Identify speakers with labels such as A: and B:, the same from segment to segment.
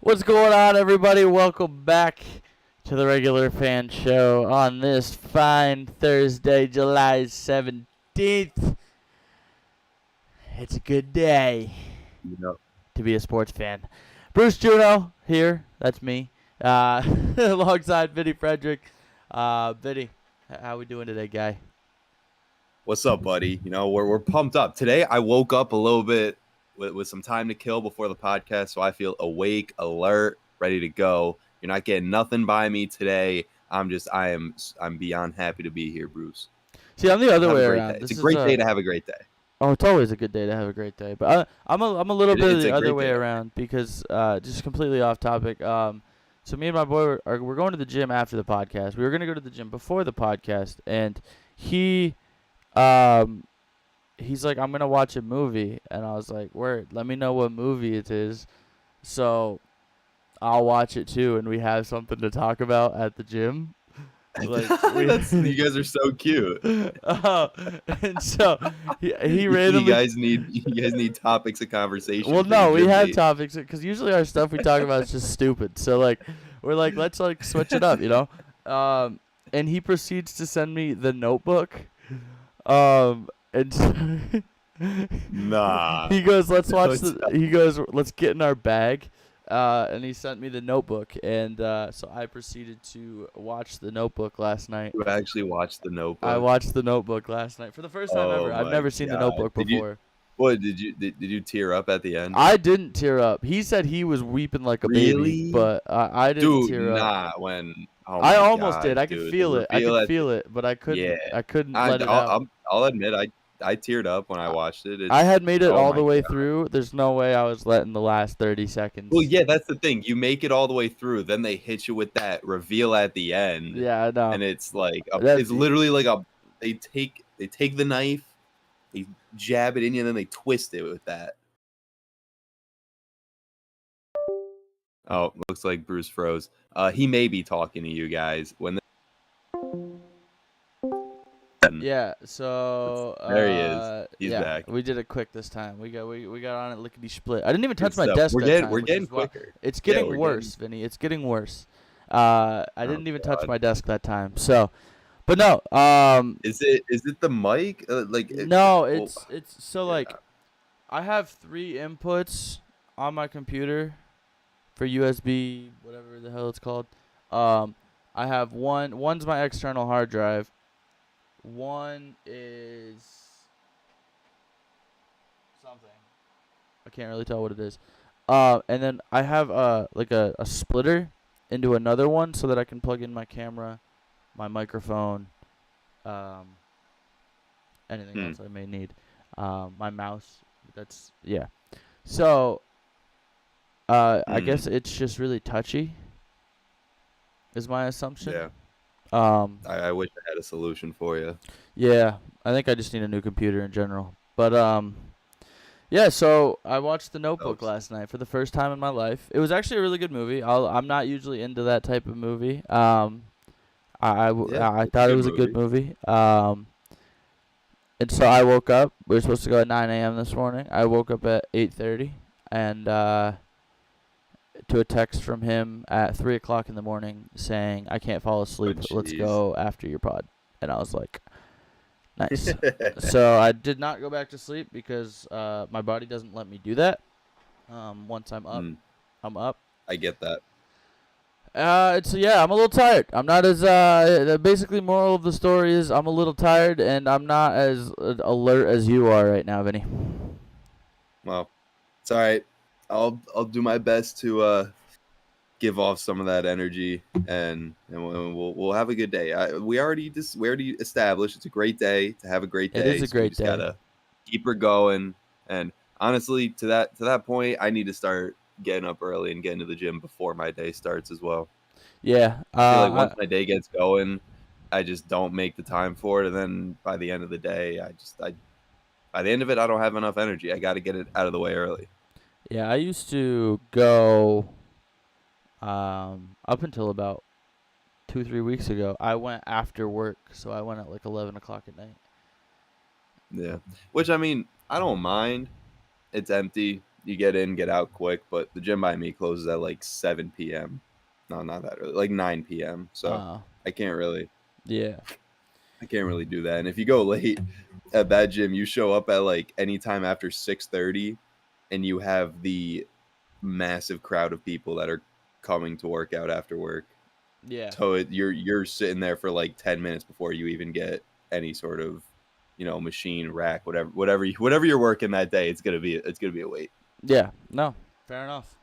A: What's going on, everybody? Welcome back to the Regular Fan Show on this fine Thursday, July 17th. It's a good day to be a sports fan. Bruce Juno here. That's me. Alongside Vinny Frederick. Vinny, how we doing today, guy?
B: What's up, buddy? You know, we're pumped up. Today, I woke up a little bit with some time to kill before the podcast, so I feel awake, alert, ready to go. You're not getting nothing by me today. I'm beyond happy to be here, Bruce.
A: See, I'm the other way around.
B: It's a great day to have a great day.
A: Oh, it's always a good day to have a great day. But I'm a little bit the other way around because just completely off topic. So me and my boy we're going to the gym after the podcast. We were going to go to the gym before the podcast, and he's like, I'm going to watch a movie. And I was like, word, let me know what movie it is. So I'll watch it too, and we have something to talk about at the gym.
B: Like, you guys are so cute.
A: And so he randomly.
B: You guys need topics of conversation.
A: Well, no, we have topics because usually our stuff we talk about is just stupid. So like, we're like, let's like switch it up, you know. And he proceeds to send me The Notebook. And
B: nah.
A: He goes, let's watch He goes, let's get in our bag. And he sent me The Notebook, and so I proceeded to watch The Notebook last night.
B: You actually watched The Notebook?
A: I watched The Notebook last night for the first time ever. I've never seen The Notebook before.
B: Did you tear up at the end?
A: I didn't tear up. He said he was weeping like a baby, but I didn't tear up. I almost did. I could feel it. I could feel it, but I couldn't. Yeah. I couldn't let it out.
B: I'll admit, I teared up when I watched it.
A: I had made it all the way through. There's no way I was letting the last 30 seconds.
B: Well, yeah, that's the thing. You make it all the way through, then they hit you with that reveal at the end.
A: Yeah, I know.
B: And it's like it's literally like they take the knife, they jab it in you, and then they twist it with that. Oh, looks like Bruce froze. He may be talking to you guys when.
A: Yeah, so
B: there he is. He's back.
A: We did it quick this time. We got on it lickety split. I didn't even touch my desk.
B: We're getting quicker.
A: It's getting worse, Vinny. It's getting worse. I didn't even touch my desk that time. So, but no.
B: Is it the mic?
A: No, it's so like, I have 3 inputs on my computer for USB, whatever the hell it's called. I have one's my external hard drive. One is something. I can't really tell what it is. And then I have like a splitter into another one so that I can plug in my camera, my microphone, anything else I may need. My mouse. So I guess it's just really touchy, is my assumption.
B: Yeah. I wish I had a solution for you.
A: Yeah, I think I just need a new computer in general. But yeah. So I watched The Notebook last night for the first time in my life. It was actually a really good movie. I'm not usually into that type of movie. I thought it was a good movie. And so I woke up. We were supposed to go at 9 a.m. this morning. I woke up at 8:30, and to a text from him at 3 o'clock in the morning saying, I can't fall asleep. Let's go after your pod. And I was like, nice. So I did not go back to sleep because my body doesn't let me do that. Once I'm up, I'm up.
B: I get that.
A: I'm a little tired. I'm not as basically moral of the story is I'm a little tired and I'm not as alert as you are right now, Vinny.
B: Well, it's all right. I'll do my best to give off some of that energy, and we'll have a good day. We already established it's a great day to have a great day.
A: It is a great day.
B: Gotta keep her going. And honestly, to that point, I need to start getting up early and getting to the gym before my day starts as well.
A: Yeah.
B: I feel like once my day gets going, I just don't make the time for it, and then by the end of the day, I by the end of it, I don't have enough energy. I got to get it out of the way early.
A: Yeah, I used to go up until about 2-3 weeks ago. I went after work, so I went at like 11 o'clock at night.
B: Yeah, which I mean, I don't mind. It's empty. You get in, get out quick. But the gym by me closes at like 7 p.m. No, not that early. Like 9 p.m. So I can't really.
A: Yeah.
B: I can't really do that. And if you go late at that gym, you show up at like anytime after 6:30, and you have the massive crowd of people that are coming to work out after work.
A: Yeah.
B: So you're sitting there for like 10 minutes before you even get any sort of, machine, rack, whatever you're working that day. It's gonna be a wait.
A: Yeah. No. Fair enough.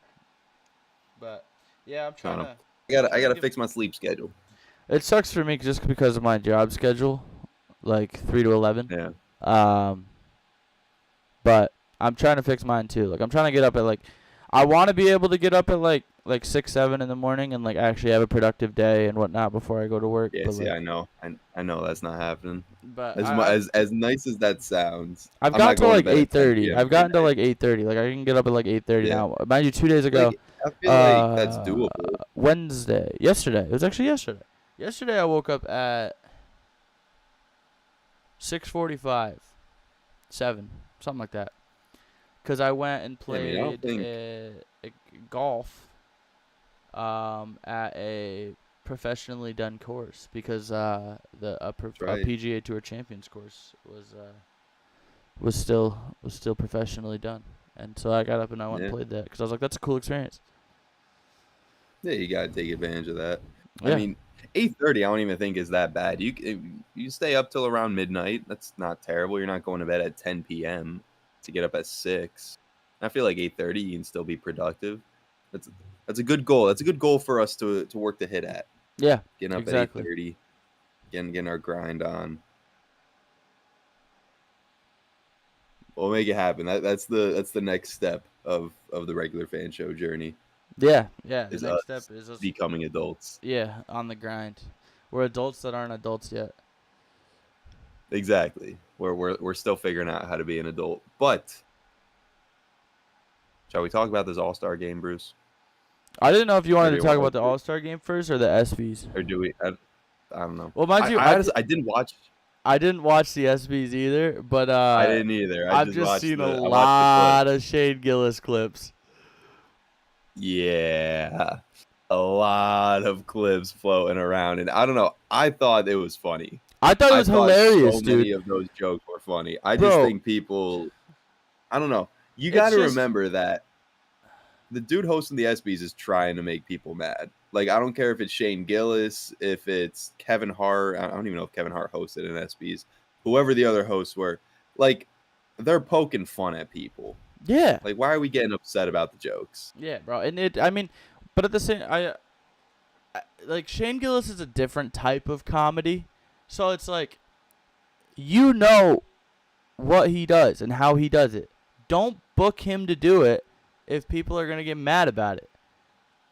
A: But yeah, I'm trying to.
B: I gotta fix my sleep schedule.
A: It sucks for me just because of my job schedule, like 3 to 11.
B: Yeah.
A: But I'm trying to fix mine too. Like I'm trying to get up at like, I want to be able to get up at like 6, 7 in the morning and like actually have a productive day and whatnot before I go to work.
B: Yeah,
A: but,
B: see,
A: like,
B: I know that's not happening.
A: But
B: as nice as that sounds,
A: I've
B: I'm
A: gotten
B: not
A: to
B: going
A: like
B: bed at 10
A: 8:30.
B: p.m.
A: I've gotten to
B: every
A: like
B: night.
A: 8:30. Like I can get up at like 8:30
B: Yeah.
A: now. Mind you, 2 days ago,
B: Like, I feel like that's doable.
A: Yesterday. It was actually yesterday. Yesterday I woke up at 6:45, 7, something like that. Because I went and
B: Yeah, I mean, I don't
A: played golf at a professionally done course because a PGA Tour Champions course was still professionally done, and so I got up and I went and played that because I was like, that's a cool experience.
B: Yeah, you gotta take advantage of that.
A: Yeah.
B: I mean, 8:30, I don't even think is that bad. You stay up till around midnight. That's not terrible. You're not going to bed at 10 p.m. to get up at 6. I feel like 8:30 you can still be productive. That's a good goal. That's a good goal for us to work to hit at.
A: Yeah.
B: Getting up
A: exactly.
B: at 8:30, getting our grind on. We'll make it happen. That's the next step of the regular fan show journey.
A: Yeah. The
B: Is
A: next
B: us
A: step is us
B: becoming adults.
A: Yeah, on the grind. We're adults that aren't adults yet.
B: Exactly. We're still figuring out how to be an adult. But shall we talk about this All-Star game, Bruce?
A: I didn't know if you wanted to talk about the All-Star game first or the ESPYs.
B: Or do we? I don't know.
A: Well, mind you,
B: I didn't watch.
A: I didn't watch the ESPYs either, but
B: I didn't either.
A: I've just seen a lot of Shane Gillis clips.
B: Yeah, a lot of clips floating around, and I don't know. I thought it was funny.
A: I thought it was hilarious,
B: so
A: dude.
B: Many of those jokes were funny. I just think people. I don't know. You got to remember that the dude hosting the ESPYs is trying to make people mad. Like, I don't care if it's Shane Gillis, if it's Kevin Hart. I don't even know if Kevin Hart hosted an ESPYs. Whoever the other hosts were, like, they're poking fun at people.
A: Yeah.
B: Like, why are we getting upset about the jokes?
A: Yeah, bro. And but at the same, like Shane Gillis is a different type of comedy, so it's like, you know, what he does and how he does it. Don't book him to do it if people are gonna get mad about it.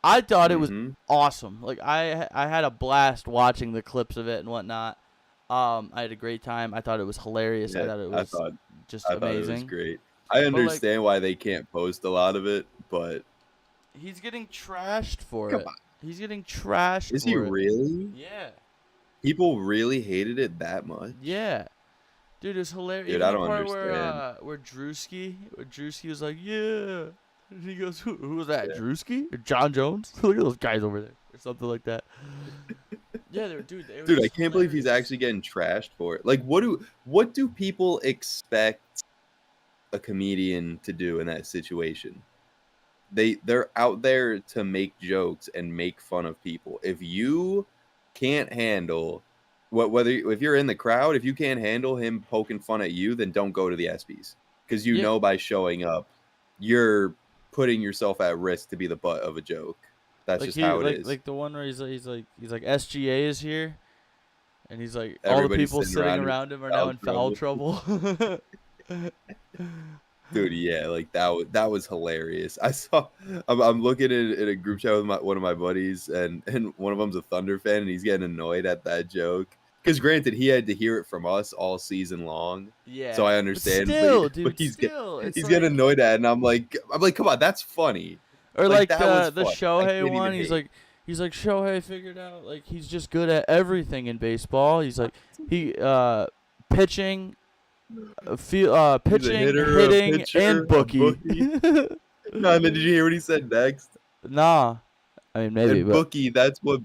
A: I thought it was awesome. Like I had a blast watching the clips of it and whatnot. I had a great time. I thought it was hilarious.
B: Yeah,
A: I thought it was just amazing.
B: Thought it was great. I understand why they can't post a lot of it, but
A: he's getting trashed for it. He's getting trashed.
B: Is he really?
A: Yeah.
B: People really hated it that much.
A: Yeah. Dude, it's hilarious.
B: Dude, I don't understand.
A: Where Drewski was like, yeah. And he goes, who was that? Yeah. Drewski? Or John Jones? Look at those guys over there. Or something like that. Yeah, dude,
B: I can't believe he's actually getting trashed for it. Like, what do people expect a comedian to do in that situation? They're out there to make jokes and make fun of people. If you can't handle if you're in the crowd, if you can't handle him poking fun at you, then don't go to the ESPYs, because you know by showing up, you're putting yourself at risk to be the butt of a joke. That's just how it is.
A: Like the one where he's like SGA is here, and he's like, all the people sitting around him are now in foul trouble.
B: Dude, yeah, like that was hilarious. I'm looking in a group chat with one of my buddies, and one of them's a Thunder fan, and he's getting annoyed at that joke. Because granted, he had to hear it from us all season long, so
A: Yeah,
B: I
A: but
B: understand.
A: still,
B: But
A: dude, still, it's
B: he's getting
A: like,
B: annoyed at it, and I'm like, come on, that's funny.
A: or
B: Like
A: like
B: that was
A: the
B: funny. I
A: Shohei
B: can't even
A: one.
B: hate.
A: He's like Shohei figured out like he's just good at everything in baseball. He's like he pitching,
B: He's a
A: pitching,
B: hitter, a
A: hitting,
B: pitcher,
A: and
B: a
A: bookie.
B: bookie. No, and then did you hear what he said next?
A: Nah, I mean maybe,
B: And
A: but
B: bookie, that's what.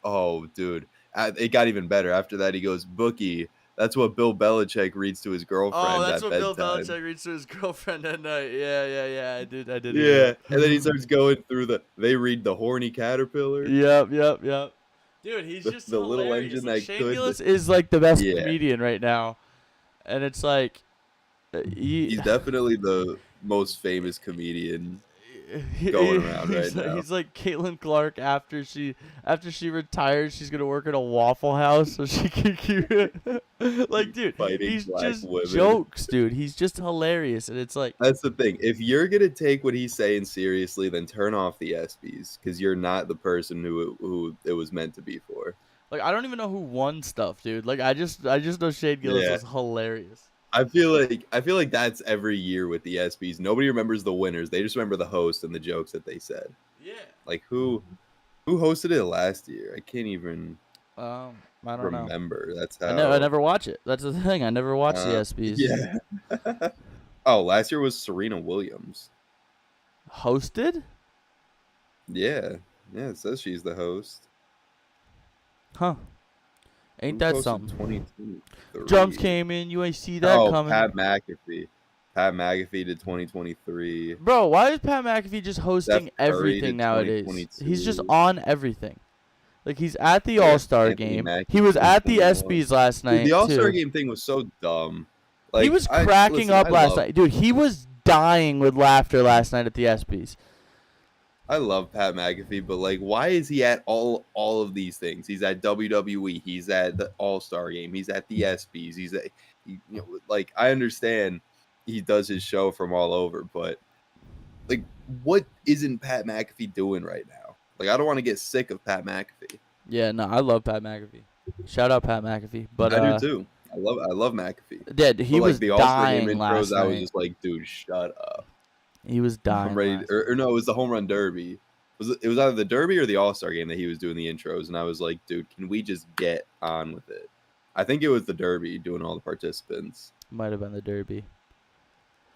B: Oh, dude, it got even better. After that, he goes bookie. That's what Bill Belichick reads to his
A: oh,
B: girlfriend
A: that's
B: at
A: what Bill
B: bedtime.
A: Belichick reads to his girlfriend at night. Yeah. I did hear
B: Yeah, and then he
A: that.
B: starts going through they read the horny caterpillar,
A: Yep. Dude, he's just
B: the little
A: hilarious.
B: engine
A: Like
B: that
A: Shane
B: could.
A: Gillis is like the best
B: Yeah,
A: comedian right now, and it's like, he,
B: he's definitely the most famous comedian going around right now.
A: he's like Caitlin Clark after she retires, she's gonna work at a Waffle House so she can keep like, dude,
B: Fighting
A: he's
B: black
A: just
B: women.
A: jokes, dude. He's just hilarious, and it's like,
B: That's the thing. If you're gonna take what he's saying seriously, then turn off the ESPYS because you're not the person who it was meant to be for.
A: I don't even know who won stuff, dude. Like, I just know Shane Gillis
B: Yeah.
A: was hilarious.
B: I feel like that's every year with the ESPYS. Nobody remembers the winners. They just remember the host and the jokes that they said.
A: Yeah.
B: Like who hosted it last year? I can't even
A: I don't know.
B: remember. That's
A: I
B: how
A: never watch it. That's the thing. I never watch the ESPYs.
B: yeah. Oh, last year was Serena Williams.
A: Hosted?
B: Yeah. Yeah, it says she's the host.
A: Huh. Ain't
B: Who
A: that
B: hosted
A: something?
B: 2023?
A: Drums came in. You ain't see that coming.
B: Pat McAfee. Pat McAfee did 2023.
A: Bro, why is Pat McAfee just hosting
B: Steph Curry
A: everything
B: did
A: nowadays?
B: 2022.
A: He's just on everything. Like, he's at the
B: Yeah,
A: All-Star
B: Anthony
A: game.
B: Mackie
A: He was
B: did
A: at the
B: 2021.
A: ESPYs last
B: Dude,
A: night,
B: the All-Star
A: too.
B: game thing was so dumb.
A: He was cracking up last night. Dude, he was dying with laughter last night at the ESPYs.
B: I love Pat McAfee, but like, why is he at all of these things? He's at WWE. He's at the All-Star game. He's at the ESPYs. Like, I understand he does his show from all over, but like, what isn't Pat McAfee doing right now? Like, I don't want to get sick of Pat McAfee.
A: Yeah, no, I love Pat McAfee. Shout out Pat McAfee. But
B: I do too. I love McAfee.
A: Dude, he was
B: the All-Star game
A: dying
B: intros,
A: last
B: I was
A: night.
B: just like, dude, shut up.
A: He was dying.
B: I'm ready. Or no, it was the home run derby. It was either the derby or the All-Star game that he was doing the intros, and I was like, dude, can we just get on with it? I think it was the derby doing all the participants.
A: Might have been the Derby.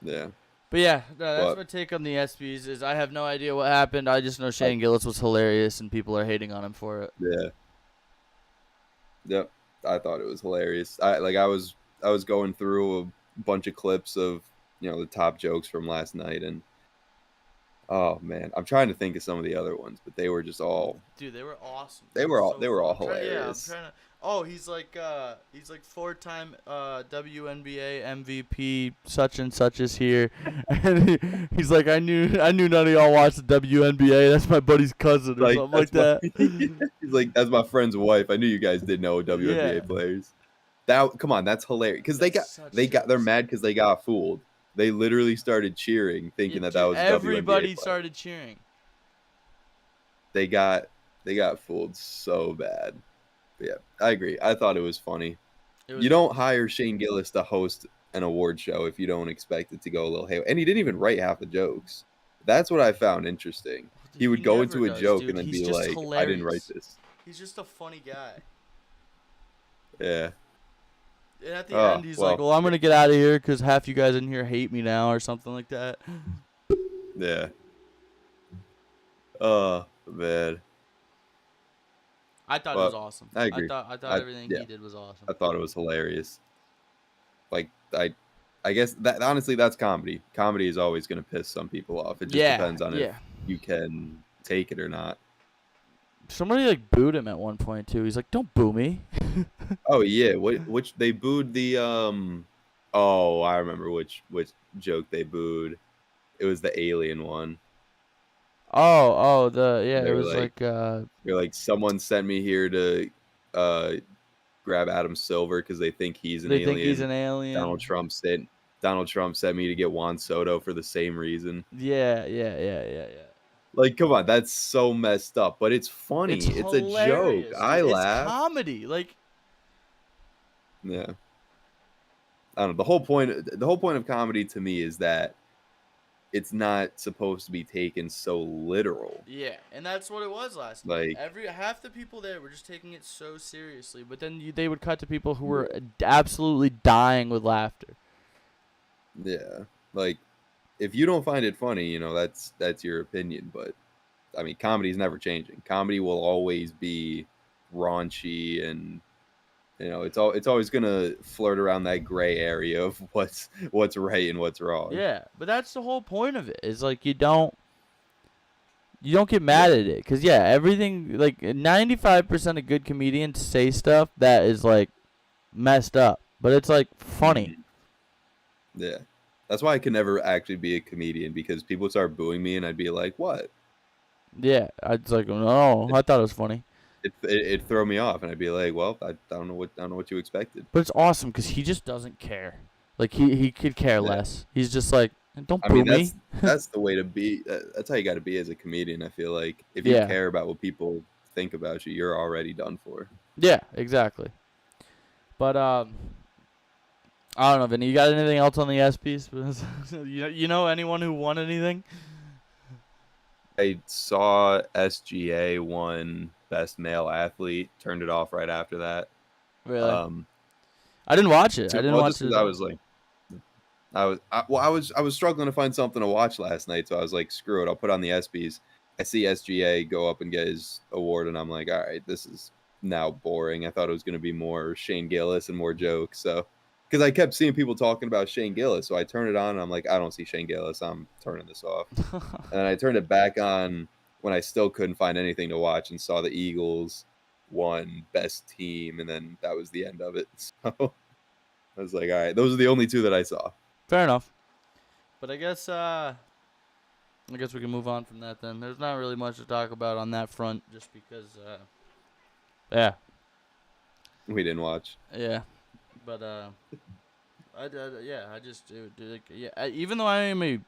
B: Yeah.
A: But yeah, that's my take on the ESPYs. Is I have no idea what happened. I just know Shane Gillis was hilarious, and people are hating on him for it.
B: Yeah. Yep. I thought it was hilarious. I was going through a bunch of clips of the top jokes from last night, and oh man, I'm trying to think of some of the other ones, but they were just all.
A: Dude, they were awesome.
B: They were all hilarious.
A: I'm trying to. Oh, he's like 4-time WNBA MVP. Such and such is here, and he's like, I knew none of y'all watched the WNBA. That's my buddy's cousin or something like that.
B: He's like, that's my friend's wife. I knew you guys didn't know WNBA players. Come on, that's hilarious because they're mad because they got fooled. They literally started cheering, thinking that was
A: everybody
B: WNBA
A: started cheering.
B: They got fooled so bad. But yeah, I agree. I thought it was funny. You don't hire Shane Gillis to host an award show if you don't expect it to go a little haywire. And he didn't even write half the jokes. That's what I found interesting. He would go into a joke and then be like, hilarious. I didn't write this.
A: He's just a funny guy.
B: Yeah.
A: And at the end, he's like, well, I'm going to get out of here because half you guys in here hate me now or something like that.
B: Yeah. Oh, man.
A: I thought it was awesome.
B: I agree.
A: I thought everything he did was awesome.
B: I thought it was hilarious. Like, I guess that honestly, that's comedy. Comedy is always going to piss some people off. It just depends on if you can take it or not.
A: Somebody like booed him at one point too. He's like, "Don't boo me."
B: Oh yeah, which they booed the Oh, I remember which joke they booed. It was the alien one.
A: It was like
B: they're like, someone sent me here to grab Adam Silver because they think he's an alien.
A: They think he's an alien.
B: Donald Trump said, Donald Trump sent me to get Juan Soto for the same reason.
A: Yeah.
B: Like, come on, that's so messed up. But it's
A: It's
B: funny. It's a joke.
A: hilarious, dude.
B: I
A: It's
B: laugh.
A: comedy. Like,
B: Yeah. I don't know. The whole point of comedy to me is that it's not supposed to be taken so literal.
A: yeah, and that's what it was last night.
B: Like,
A: Half the people there were just taking it so seriously, but then they would cut to people who were
B: yeah.
A: absolutely dying with laughter.
B: Yeah. Like, if you don't find it funny, that's your opinion. But I mean, comedy's never changing. Comedy will always be raunchy, and it's always gonna flirt around that gray area of what's right and what's wrong.
A: Yeah, but that's the whole point of it. Is like you don't get mad
B: Yeah.
A: at it because everything, like 95% of good comedians say stuff that is like messed up, but it's like funny.
B: Mhm. Yeah. That's why I could never actually be a comedian, because people would start booing me and I'd be like, "What?"
A: Yeah, it's like, no, I thought it was funny.
B: It'd throw me off, and I'd be like, "Well, I don't know what you expected."
A: But it's awesome because he just doesn't care. Like he could care
B: Yeah.
A: less. He's just like, don't
B: I
A: boo
B: mean,
A: me.
B: that's the way to be. That's how you got to be as a comedian. I feel like if you
A: Yeah,
B: care about what people think about you, you're already done for.
A: yeah, exactly. But I don't know, Vinny. You got anything else on the ESPYs? you know anyone who won anything?
B: I saw SGA won Best Male Athlete. Turned it off right after that.
A: Really?
B: Um,
A: I didn't watch it. I didn't
B: well,
A: watch
B: just
A: it
B: because
A: at
B: I
A: all.
B: was like, I was struggling to find something to watch last night, so I was like, screw it, I'll put on the ESPYS. I see SGA go up and get his award, and I'm like, all right, this is now boring. I thought it was going to be more Shane Gillis and more jokes, so because I kept seeing people talking about Shane Gillis, so I turned it on, and I'm like, I don't see Shane Gillis. I'm turning this off. And then I turned it back on when I still couldn't find anything to watch, and saw the Eagles won Best Team, and then that was the end of it. So I was like, all right, those are the only two that I saw.
A: Fair enough. But I guess we can move on from that then. There's not really much to talk about on that front, just because yeah,
B: We didn't watch.
A: yeah. But I just like, even though I am a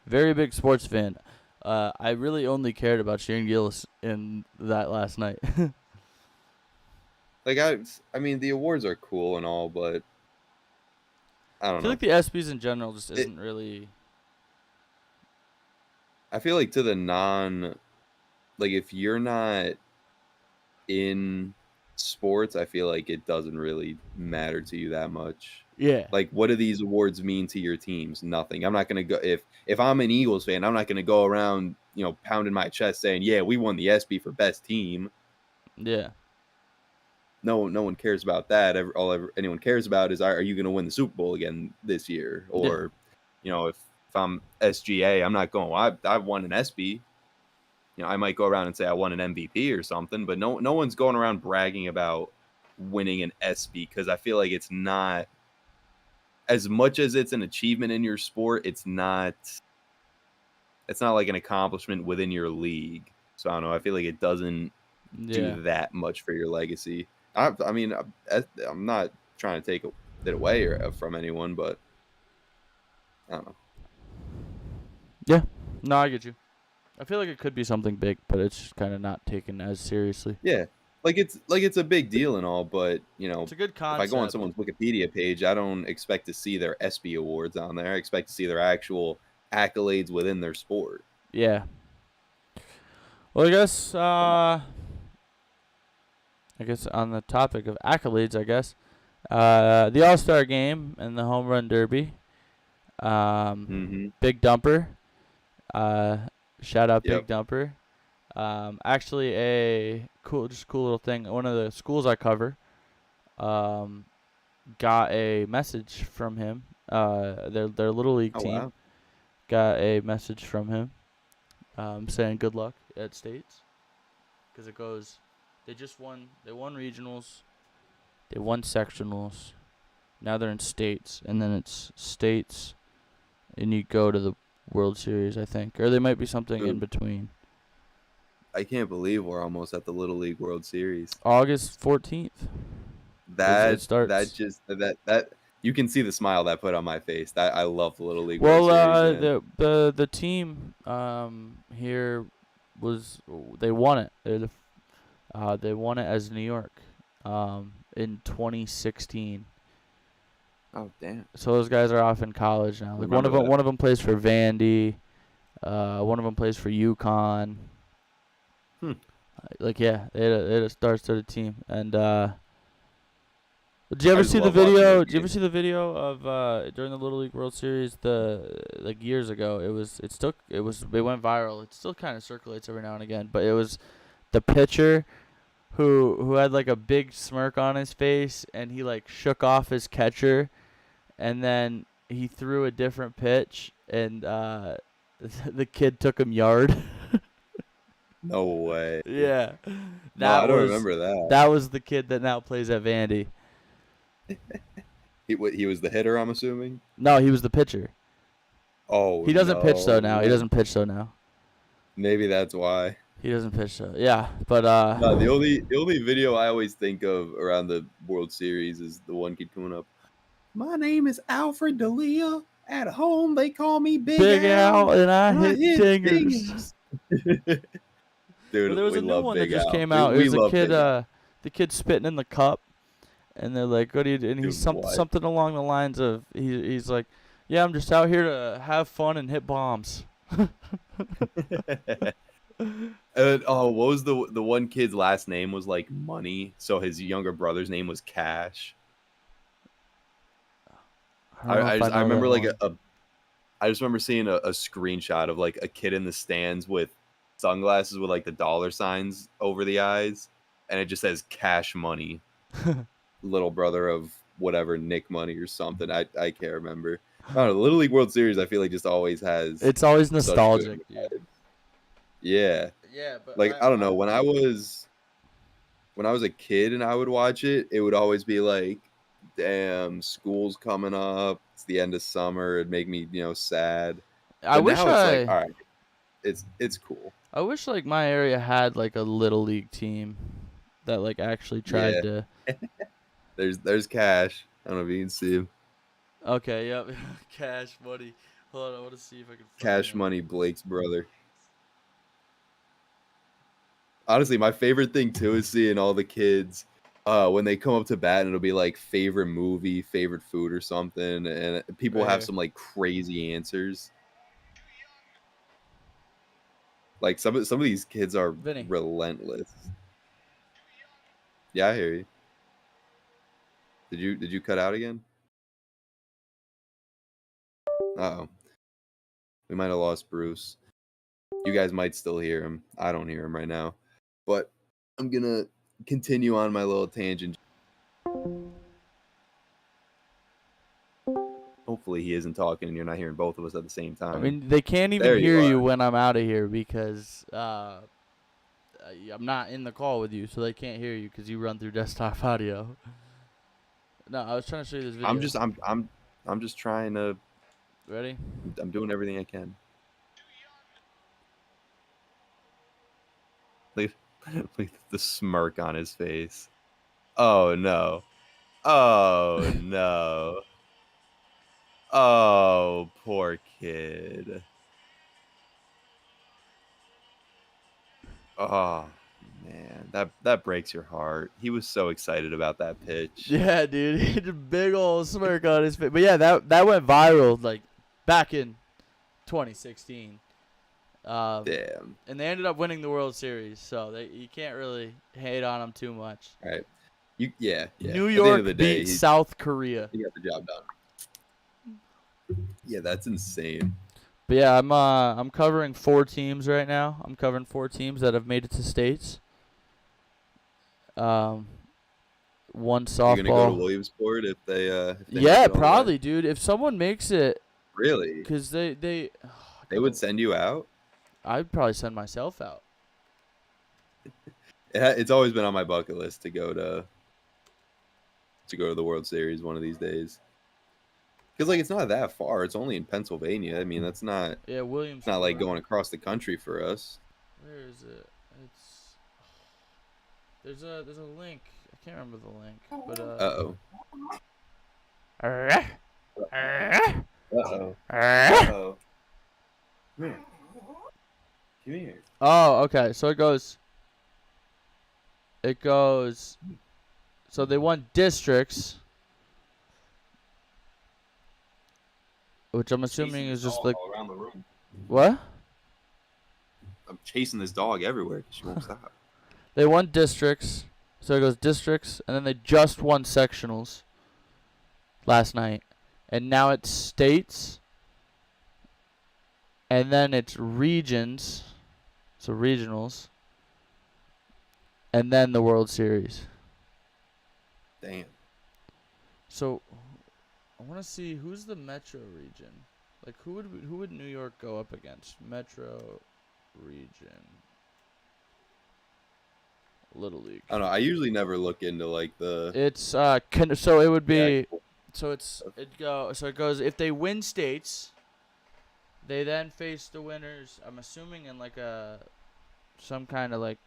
A: very big sports fan, I really only cared about Shane Gillis in that last night.
B: Like, I mean, the awards are cool and all, but I
A: I
B: don't
A: feel
B: know.
A: like the ESPYS in general just
B: It,
A: isn't really.
B: I feel like to the like, if you're not in sports, I feel like it doesn't really matter to you that much.
A: Yeah.
B: Like, what do these awards mean to your teams? Nothing. I'm not gonna go if I'm an Eagles fan. I'm not gonna go around, pounding my chest saying, "Yeah, we won the ESPY for best team."
A: Yeah.
B: No one cares about that. Anyone cares about is, are you going to win the Super Bowl again this year?
A: Yeah.
B: Or, if I'm SGA, I'm not going, well, I won an SB. I might go around and say I won an MVP or something, but no one's going around bragging about winning an SB, because I feel like it's not, as much as it's an achievement in your sport, it's not like an accomplishment within your league. So I don't know. I feel like it doesn't
A: Yeah.
B: do that much for your legacy. I mean, I'm not trying to take it away from anyone, but I don't know.
A: Yeah. No, I get you. I feel like it could be something big, but it's kind of not taken as seriously.
B: Yeah, it's a big deal and all, but
A: It's a good
B: if I go on
A: concept.
B: someone's Wikipedia page, I don't expect to see their SB awards on there. I expect to see their actual accolades within their sport.
A: Yeah. Well, I guess on the topic of accolades, the All-Star Game and the Home Run Derby.
B: Mm-hmm.
A: Big Dumper. Shout out
B: Yep.
A: Big Dumper. Actually, a cool little thing. One of the schools I cover, got a message from him. Their little league
B: Oh,
A: team
B: wow.
A: got a message from him, saying good luck at states, because it goes. They won regionals, they won sectionals. Now they're in states, and then it's states, and you go to the World Series, I think, or there might be something in
B: Dude,
A: between.
B: I can't believe we're almost at the Little League World Series.
A: August 14th. It
B: That
A: starts.
B: just that You can see the smile that put on my face. That I love the Little League World
A: Well,
B: Series, man.
A: the team here they won it. They won it as New York in 2016.
B: Oh damn!
A: So those guys are off in college now. Like
B: Remember that?
A: one of them plays for Vandy. One of them plays for UConn.
B: Hmm.
A: Like yeah, they had a star-studded team. And did you
B: I
A: ever
B: just
A: see the
B: love watching those
A: video? Did you ever
B: games.
A: see the video of during the Little League World Series? Like years ago, it went viral. It still kind of circulates every now and again. But it was the pitcher who had like a big smirk on his face, and he like shook off his catcher, and then he threw a different pitch, and the kid took him yard.
B: No way.
A: Yeah,
B: No, I
A: that
B: don't
A: was
B: remember that.
A: that was the kid that now plays at Vandy.
B: He was the hitter, I'm assuming.
A: No, he was the pitcher.
B: Oh
A: He doesn't pitch though now. He
B: no.
A: doesn't pitch though now.
B: Maybe that's why.
A: He doesn't pitch though. Yeah, but
B: No, the only video I always think of around the World Series is the one kid coming up. My name is Alfred D'Elia. At home, they call me
A: Big Al and I hit dingers.
B: dingers. Dude,
A: Well, there was
B: we
A: a new
B: love
A: one that
B: Big
A: just
B: Al.
A: came
B: We,
A: out. It
B: we
A: was a
B: love
A: kid,
B: Big Al.
A: the kid spitting in the cup, and they're like, "What do you do?" And he's
B: Dude, what?
A: something along the lines of he's like, "Yeah, I'm just out here to have fun and hit bombs."
B: What was the one kid's last name was like Money, so his younger brother's name was Cash.
A: I don't know if I
B: I
A: know
B: remember
A: that
B: like
A: one.
B: I just remember seeing a screenshot of like a kid in the stands with sunglasses with like the dollar signs over the eyes, and it just says Cash Money, little brother of whatever Nick Money or something. I can't remember. I don't know. The Little League World Series, I feel like just always has
A: It's always
B: such good
A: nostalgic, dude.
B: vibes. Yeah,
A: Yeah, but
B: like I don't know. When I was a kid and I would watch it, it would always be like, damn, school's coming up. It's the end of summer. It'd make me, sad.
A: I
B: But
A: wish
B: now it's like,
A: I
B: all right, it's cool.
A: I wish like my area had like a little league team that like actually tried
B: Yeah,
A: to.
B: there's Cash. I don't know if you can see him.
A: Okay, yep. Cash Money. Hold on, I want to see if I can find
B: Cash
A: him.
B: Money, Blake's brother. Honestly, my favorite thing too is seeing all the kids when they come up to bat and it'll be like favorite movie, favorite food or something, and people
A: Right
B: have
A: here.
B: some like crazy answers. Like some of these kids are
A: Vinny.
B: relentless. Yeah, I hear you. Did you cut out again? Uh-oh. We might have lost Bruce. You guys might still hear him. I don't hear him right now. But I'm gonna continue on my little tangent. Hopefully he isn't talking and you're not hearing both of us at the same time.
A: I mean, they can't even
B: There you
A: hear you
B: are.
A: when I'm out of here because I'm not in the call with you, so they can't hear you because you run through desktop audio. No, I was trying to show you this video.
B: I'm just trying to.
A: Ready?
B: I'm doing everything I can. Look at the smirk on his face. Oh no. Oh no. Oh, poor kid. Oh man, that breaks your heart. He was so excited about that pitch.
A: Yeah, dude. He had a big old smirk on his face. But yeah, that went viral like back in 2016.
B: Damn.
A: And they ended up winning the World Series, so you can't really hate on them too much.
B: All right. Yeah.
A: New
B: At the end of the
A: York
B: day,
A: beat South Korea.
B: he got the job done. Yeah, that's insane.
A: But yeah, I'm covering 4 teams right now. I'm covering 4 teams that have made it to states. One softball.
B: You're gonna go to Williamsport if they
A: Yeah,
B: make it all
A: probably,
B: the way?
A: dude. If someone makes it,
B: Really?
A: because they
B: Would send you out?
A: I'd probably send myself out.
B: It's always been on my bucket list to go to the World Series one of these days. Because like it's not that far. It's only in Pennsylvania. I mean, that's not
A: Yeah,
B: it's not like going across the country for us.
A: Where is it? There's a link. I can't remember the link, but
B: Uh-oh. Uh-oh. Uh-oh. Come here. Come here.
A: Oh, okay. So it goes. It goes. So they won districts, which I'm assuming
B: Chasing
A: is
B: this
A: just
B: dog
A: like
B: all around the room.
A: what?
B: I'm chasing this dog everywhere. She won't stop.
A: They won districts. So it goes districts, and then they just won sectionals last night, and now it's states, and then it's regions, so regionals, and then the World Series.
B: Damn.
A: So I want to see who's the Metro region. Like who would New York go up against? Metro region. Little League.
B: I don't know. I usually never look into like the.
A: It's so it would be
B: Yeah.
A: so it goes if they win states, they then face the winners. I'm assuming in like some kind of like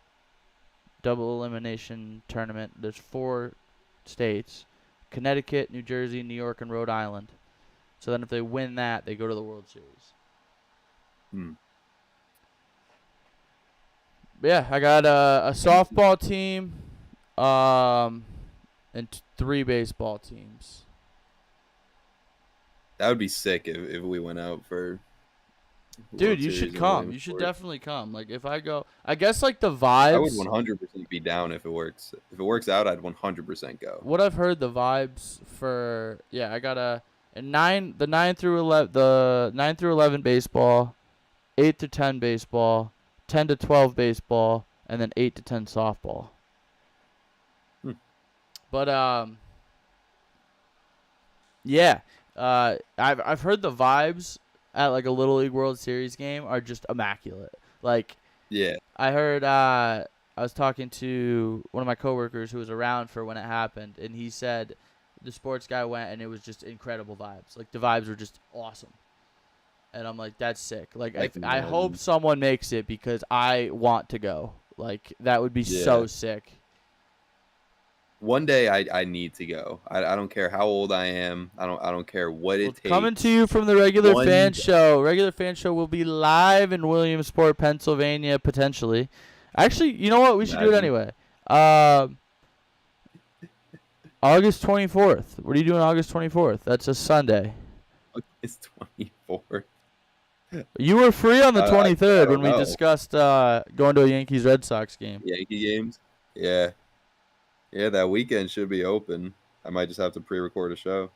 A: double elimination tournament. There's 4 states: Connecticut, New Jersey, New York, and Rhode Island. So then if they win that, they go to the World Series. Yeah, I got a softball team, and 3 baseball teams.
B: That would be sick if we went out for.
A: Dude,
B: World
A: you
B: Series
A: should
B: in
A: come. You should
B: Williamsport.
A: definitely come. Like if I go, I guess like the
B: I would
A: vibes.
B: 100% be down if it works. If it works out, I'd 100% go.
A: What I've heard, the vibes for I got a 9 through 11 baseball, 8 to 10 baseball, 10 to 12 baseball, and then 8 to 10 softball. But yeah, I've heard the vibes at like a Little League World Series game are just immaculate. Like
B: Yeah.
A: I heard I was talking to one of my coworkers who was around for when it happened, and he said the sports guy went and it was just incredible vibes. Like the vibes were just awesome. And I'm like, that's sick. Like I hope someone makes it because I want to go. Like that would be so sick.
B: One day I need to go. I don't care how old I am. I don't care what it takes.
A: Coming to you from the regular fan show. Regular fan show will be live in Williamsport, Pennsylvania, potentially. Actually, you know what? We should do it anyway. August 24th. What are you doing August 24th? That's a Sunday.
B: August 24th.
A: You were free on the 23rd when we
B: know.
A: discussed going to a Yankees-Red Sox game.
B: Yankee games? Yeah. Yeah, that weekend should be open. I might just have to pre-record a show.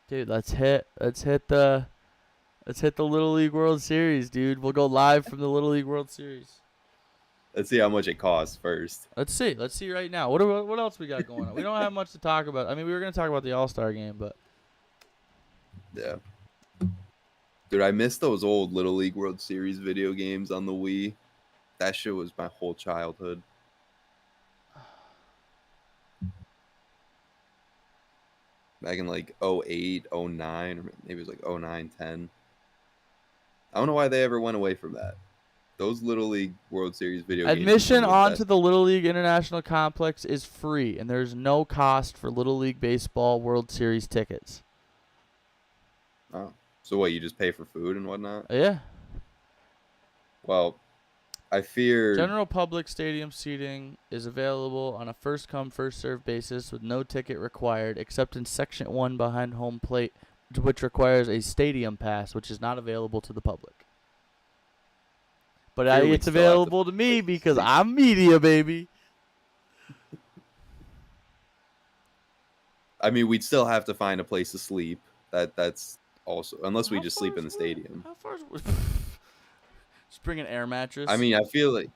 A: Dude, let's hit the Little League World Series, dude. We'll go live from the Little League World Series.
B: Let's see how much it costs first.
A: Let's see right now. What else we got going on? We don't have much to talk about. I mean, we were gonna talk about the All-Star game, but
B: yeah. Dude, I miss those old Little League World Series video games on the Wii. That shit was my whole childhood. Back in like 08, 09, or maybe it was like 09, 10. I don't know why they ever went away from that. Those Little League World Series video games.
A: Admission onto the Little League International Complex is free, and there's no cost for Little League Baseball World Series tickets.
B: Oh. So what, you just pay for food and whatnot?
A: Yeah.
B: Well, I fear...
A: General public stadium seating is available on a first-come, first-served basis with no ticket required, except in Section 1 behind home plate, which requires a stadium pass, which is not available to the public. But it's available to me because I'm media, baby.
B: I mean, we'd still have to find a place to sleep. That's also... Unless we just sleep in the stadium.
A: How far is... Just bring an air mattress.
B: I mean, I feel like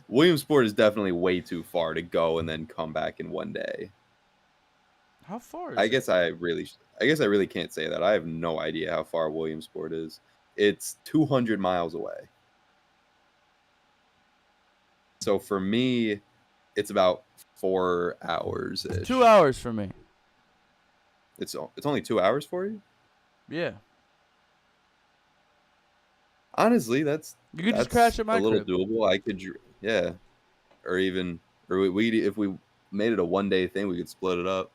B: Williamsport is definitely way too far to go and then come back in one day.
A: How far is
B: I guess I really can't say that. I have no idea how far Williamsport is. It's 200 miles away. So for me, it's about 4 hours.
A: 2 hours for me.
B: It's only 2 hours for you?
A: Yeah.
B: Honestly,
A: you could just crash at my
B: crib. A little
A: crib.
B: doable. I could, yeah, or we if we made it a 1 day thing, we could split it up.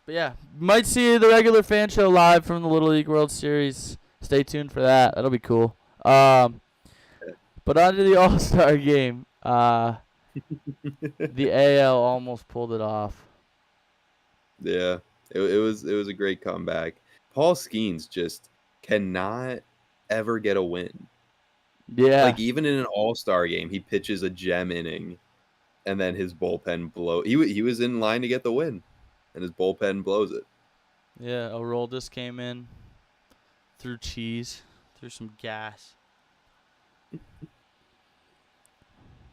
A: But yeah, might see the regular fan show live from the Little League World Series. Stay tuned for that. That'll be cool. But on to the All-Star game. The AL almost pulled it off.
B: Yeah, it was a great comeback. Paul Skeens just cannot ever get a win.
A: Yeah.
B: Like even in an All-Star game, he pitches a gem inning, and then his bullpen blow. He was in line to get the win, and his bullpen blows it.
A: Yeah, Aroldis came in, threw cheese, threw some gas.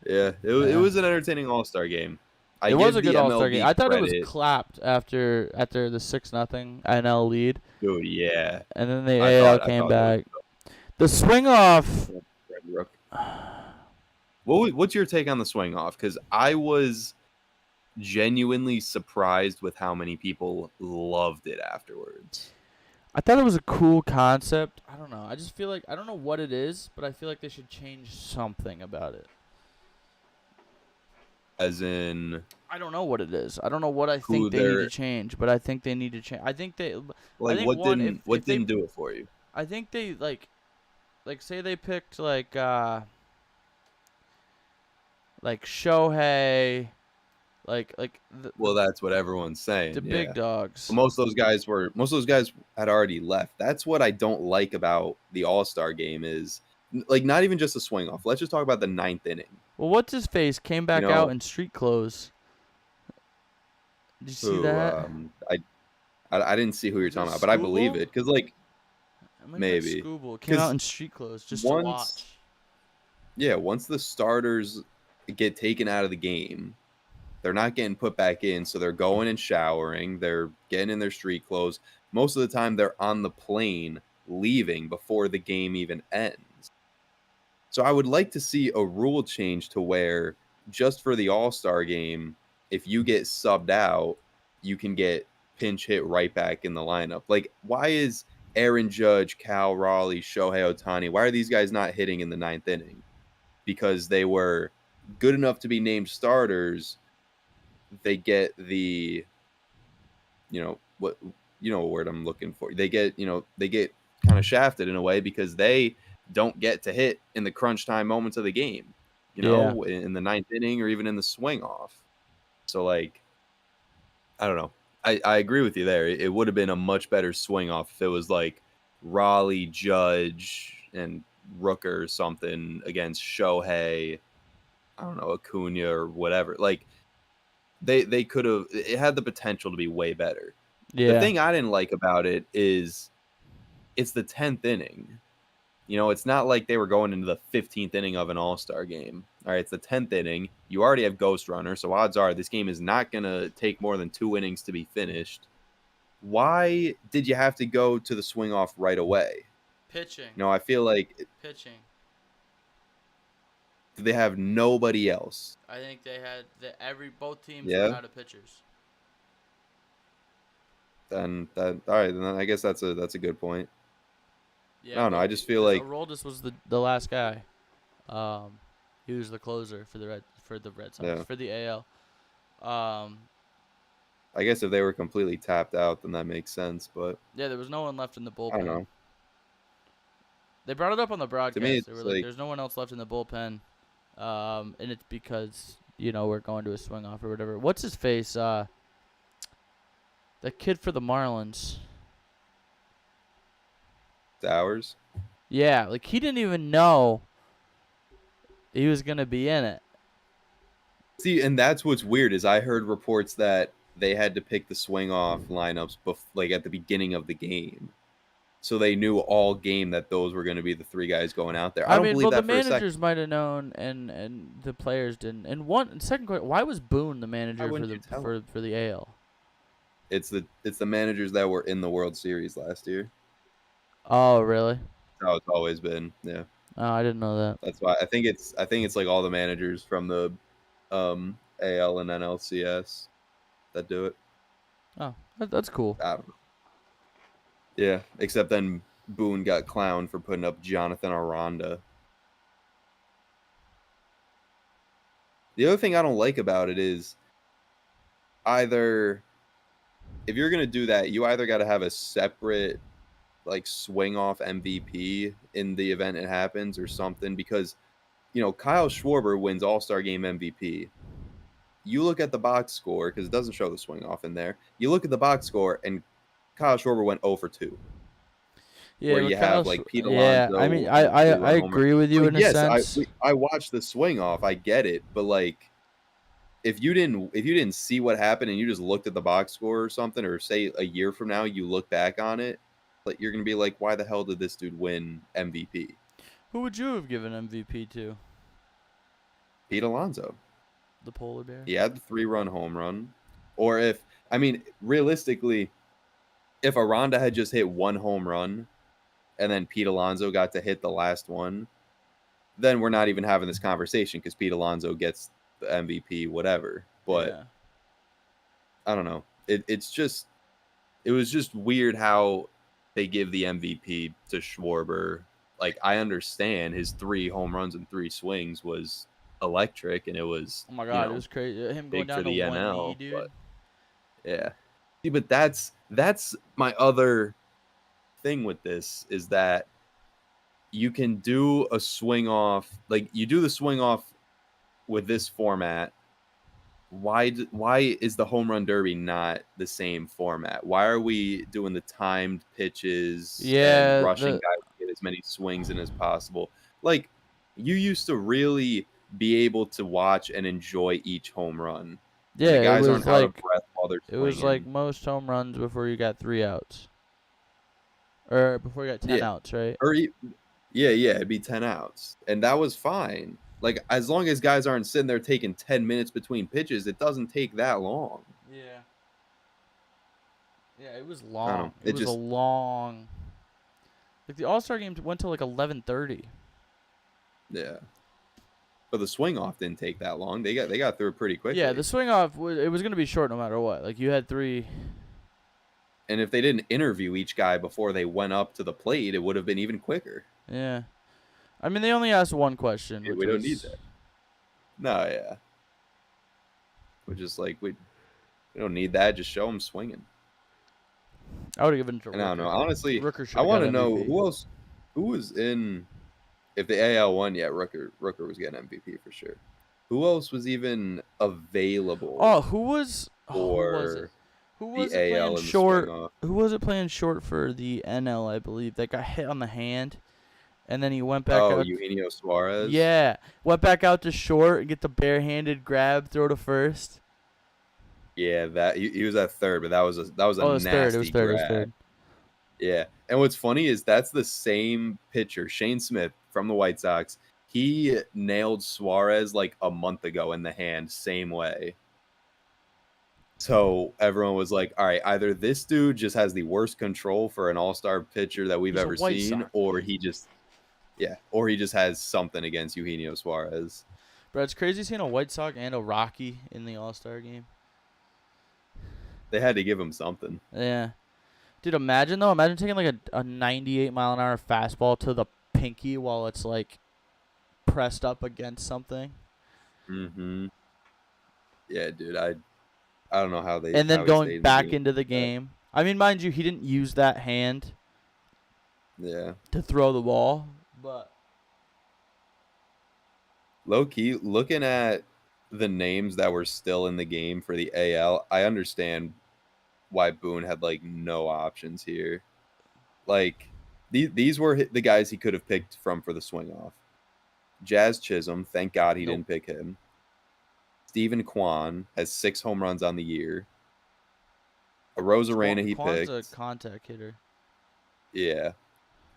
B: Yeah, it was an entertaining All-Star game. I
A: It was
B: give
A: a
B: the
A: good All-Star game.
B: MLB
A: I thought it was
B: credit.
A: clapped after the 6-0 NL lead,
B: Dude, yeah,
A: and then the
B: I
A: AL
B: thought I
A: came
B: thought that
A: back. The swing off.
B: was Fred Rook. What's your take on the swing off? Because I was genuinely surprised with how many people loved it afterwards.
A: I thought it was a cool concept. I don't know. I just feel like I don't know what it is, but I feel like they should change something about it.
B: As in,
A: I don't know what it is. I don't know what I
B: who
A: think they need to
B: they're
A: change, but I think they need to change. I think they. I
B: like,
A: think one
B: what
A: if they.
B: didn't do it for you?
A: I think they like say they picked like Shohei,
B: Well, that's what everyone's saying.
A: the
B: Yeah,
A: big dogs.
B: but most of those guys had already left. That's what I don't like about the All-Star game is like not even just a swing off. Let's just talk about the ninth inning.
A: Well, what's his face came
B: You
A: back out
B: know,
A: in street clothes. Did you see
B: who
A: that?
B: I didn't see who you're
A: Was it
B: talking about, but I believe
A: Scooble?
B: it because like
A: It might have been
B: maybe
A: Scooble. Came out
B: because
A: in street clothes just to
B: once
A: watch.
B: yeah once the starters get taken out of the game, they're not getting put back in, so they're going and showering, they're getting in their street clothes. Most of the time they're on the plane leaving before the game even ends. So I would like to see a rule change to where just for the All-Star game, if you get subbed out, you can get pinch hit right back in the lineup. Like, why is Aaron Judge, Cal Raleigh, Shohei Ohtani, why are these guys not hitting in the ninth inning? Because they were good enough to be named starters. They get the, what word I'm looking for. They get kind of shafted in a way because they don't get to hit in the crunch time moments of the game,
A: Yeah.
B: in the ninth inning or even in the swing off. So like, I don't know. I agree with you there. It would have been a much better swing off if it was like Raleigh, Judge, and Rooker or something against Shohei. I don't know, Acuna or whatever. Like they could have. It had the potential to be way better. The
A: Yeah.
B: thing I didn't like about it is it's the 10th inning. It's not like they were going into the 15th inning of an All-Star game. All right, it's the 10th inning. You already have Ghost Runner, so odds are this game is not going to take more than 2 innings to be finished. Why did you have to go to the swing off right away?
A: Pitching.
B: I feel like
A: Pitching.
B: they have nobody else.
A: I think they had both teams
B: Yeah.
A: were out of pitchers.
B: Then all right, then I guess that's a good point.
A: Yeah,
B: I don't know. I just feel like
A: Aroldis was the last guy. He was the closer for the Red Sox
B: Yeah.
A: for the AL.
B: I guess if they were completely tapped out, then that makes sense. But
A: Yeah, there was no one left in the bullpen.
B: I don't know.
A: They brought it up on the broadcast.
B: To me,
A: They were
B: it's
A: like,
B: like
A: "There's no one else left in the bullpen," and it's because we're going to a swing off or whatever. What's his face? The kid for the Marlins.
B: Dowers.
A: Yeah, like he didn't even know he was gonna be in it.
B: See, and that's what's weird is I heard reports that they had to pick the swing off lineups like at the beginning of the game, so they knew all game that those were going to be the 3 guys going out there. I don't believe
A: well,
B: that
A: the
B: for a second.
A: managers might have known, and the players didn't. And second question, why was Boone the manager for the AL?
B: It's the managers that were in the World Series last year.
A: Oh, really?
B: That's how it's always been. Yeah.
A: Oh, I didn't know that.
B: That's why I think it's like all the managers from the AL and NLCS that do it.
A: Oh, that's cool.
B: I don't know. Yeah, except then Boone got clowned for putting up Jonathan Aranda. The other thing I don't like about it is either if you're gonna do that, you either got to have a separate like swing off MVP in the event it happens or something, because Kyle Schwarber wins All-Star Game MVP. You look at the box score, because it doesn't show the swing off in there. You look at the box score, and Kyle Schwarber went 0 for 2,
A: Yeah,
B: where
A: but
B: you have like Pete
A: yeah. I mean,
B: Alonso
A: I,
B: and a
A: I I
B: 3-run homer.
A: agree with you
B: Like,
A: in a
B: yes,
A: sense.
B: I watched the swing off. I get it, but like if you didn't see what happened and you just looked at the box score or something, or say a year from now you look back on it, like you're gonna be like, why the hell did this dude win MVP?
A: Who would you have given MVP to?
B: Pete Alonso.
A: The polar bear.
B: He had the 3-run home run. Or realistically, if Aranda had just hit one home run and then Pete Alonso got to hit the last one, then we're not even having this conversation because Pete Alonso gets the MVP, whatever. But
A: Yeah.
B: I don't know. It was just weird how they give the MVP to Schwarber. Like, I understand his 3 home runs and 3 swings was electric, and it was,
A: Oh my God, it was crazy. Him going
B: big for
A: down to
B: the
A: 1E,
B: NL.
A: dude.
B: But yeah. See, but that's my other thing with this, is that you can do a swing off, like you do the swing off with this format. Why is the home run derby not the same format? Why are we doing the timed pitches and
A: Yeah,
B: rushing guys to get as many swings in as possible? Like, you used to really be able to watch and enjoy each home run, and the
A: yeah.
B: guys aren't out of breath while they're
A: It was like
B: swinging.
A: most home runs before you got 3 outs, or before you got 10
B: Yeah,
A: outs, right?
B: or yeah, it'd be 10 outs, and that was fine. Like, as long as guys aren't sitting there taking 10 minutes between pitches, it doesn't take that long.
A: Yeah. Yeah, it was
B: I don't know.
A: long. It
B: It
A: was a
B: just
A: long. Like the All-Star game went till like 11:30.
B: Yeah. But the swing off didn't take that long. They got through it pretty
A: Yeah, the
B: quickly.
A: swing off it was gonna be short no matter what. Like you had 3.
B: And if they didn't interview each guy before they went up to the plate, it would have been even quicker.
A: Yeah. I mean, they only asked one question, which
B: We don't need
A: was.
B: that. No, yeah. We're just like we don't need that. Just show them swinging.
A: I would have given it to
B: And I don't
A: Rooker.
B: know. Honestly,
A: Rooker should
B: I
A: have got
B: want to know
A: MVP.
B: who was in. If the AL won, yeah, Rooker was getting MVP for sure. Who else was even available
A: Oh, who was it?
B: for
A: Who
B: the
A: was it playing
B: AL in the swing
A: short?
B: off?
A: Who was it playing short for the NL? I believe that got hit on the hand, and then he went back
B: Oh,
A: out.
B: Eugenio Suarez.
A: Yeah, went back out to short and get the barehanded grab, throw to first.
B: Yeah, that he was at third, but that was a
A: Oh, it was third. It was
B: nasty
A: third. It was
B: grab.
A: third.
B: Yeah, and what's funny is that's the same pitcher, Shane Smith from the White Sox. He nailed Suarez like a month ago in the hand, same way. So everyone was like, "All right, either this dude just has the worst control for an all-star pitcher that we've
A: He's a
B: ever
A: White
B: seen,
A: Sox,
B: or
A: man.
B: he just, yeah, or he just has something against Eugenio Suarez."
A: Bro, it's crazy seeing a White Sox and a Rocky in the All-Star game.
B: They had to give him something.
A: Yeah. Dude, imagine though. Imagine taking like a 98-mile-an-hour fastball to the pinky while it's like pressed up against something,
B: Mm-hmm. Yeah, dude, I don't know
A: and then
B: how he
A: going
B: stayed in the
A: back
B: game.
A: into the game. I mean, mind you, he didn't use that hand
B: Yeah.
A: to throw the ball, but
B: Low key, looking at the names that were still in the game for the AL, I understand why Boone had like no options here. Like, these were the guys he could have picked from for the swing off. Jazz Chisholm, thank God he
A: nope.
B: didn't pick him. Stephen Kwan has 6 home runs on the year. A Rosarena he
A: Quan's
B: picked.
A: a contact hitter.
B: Yeah.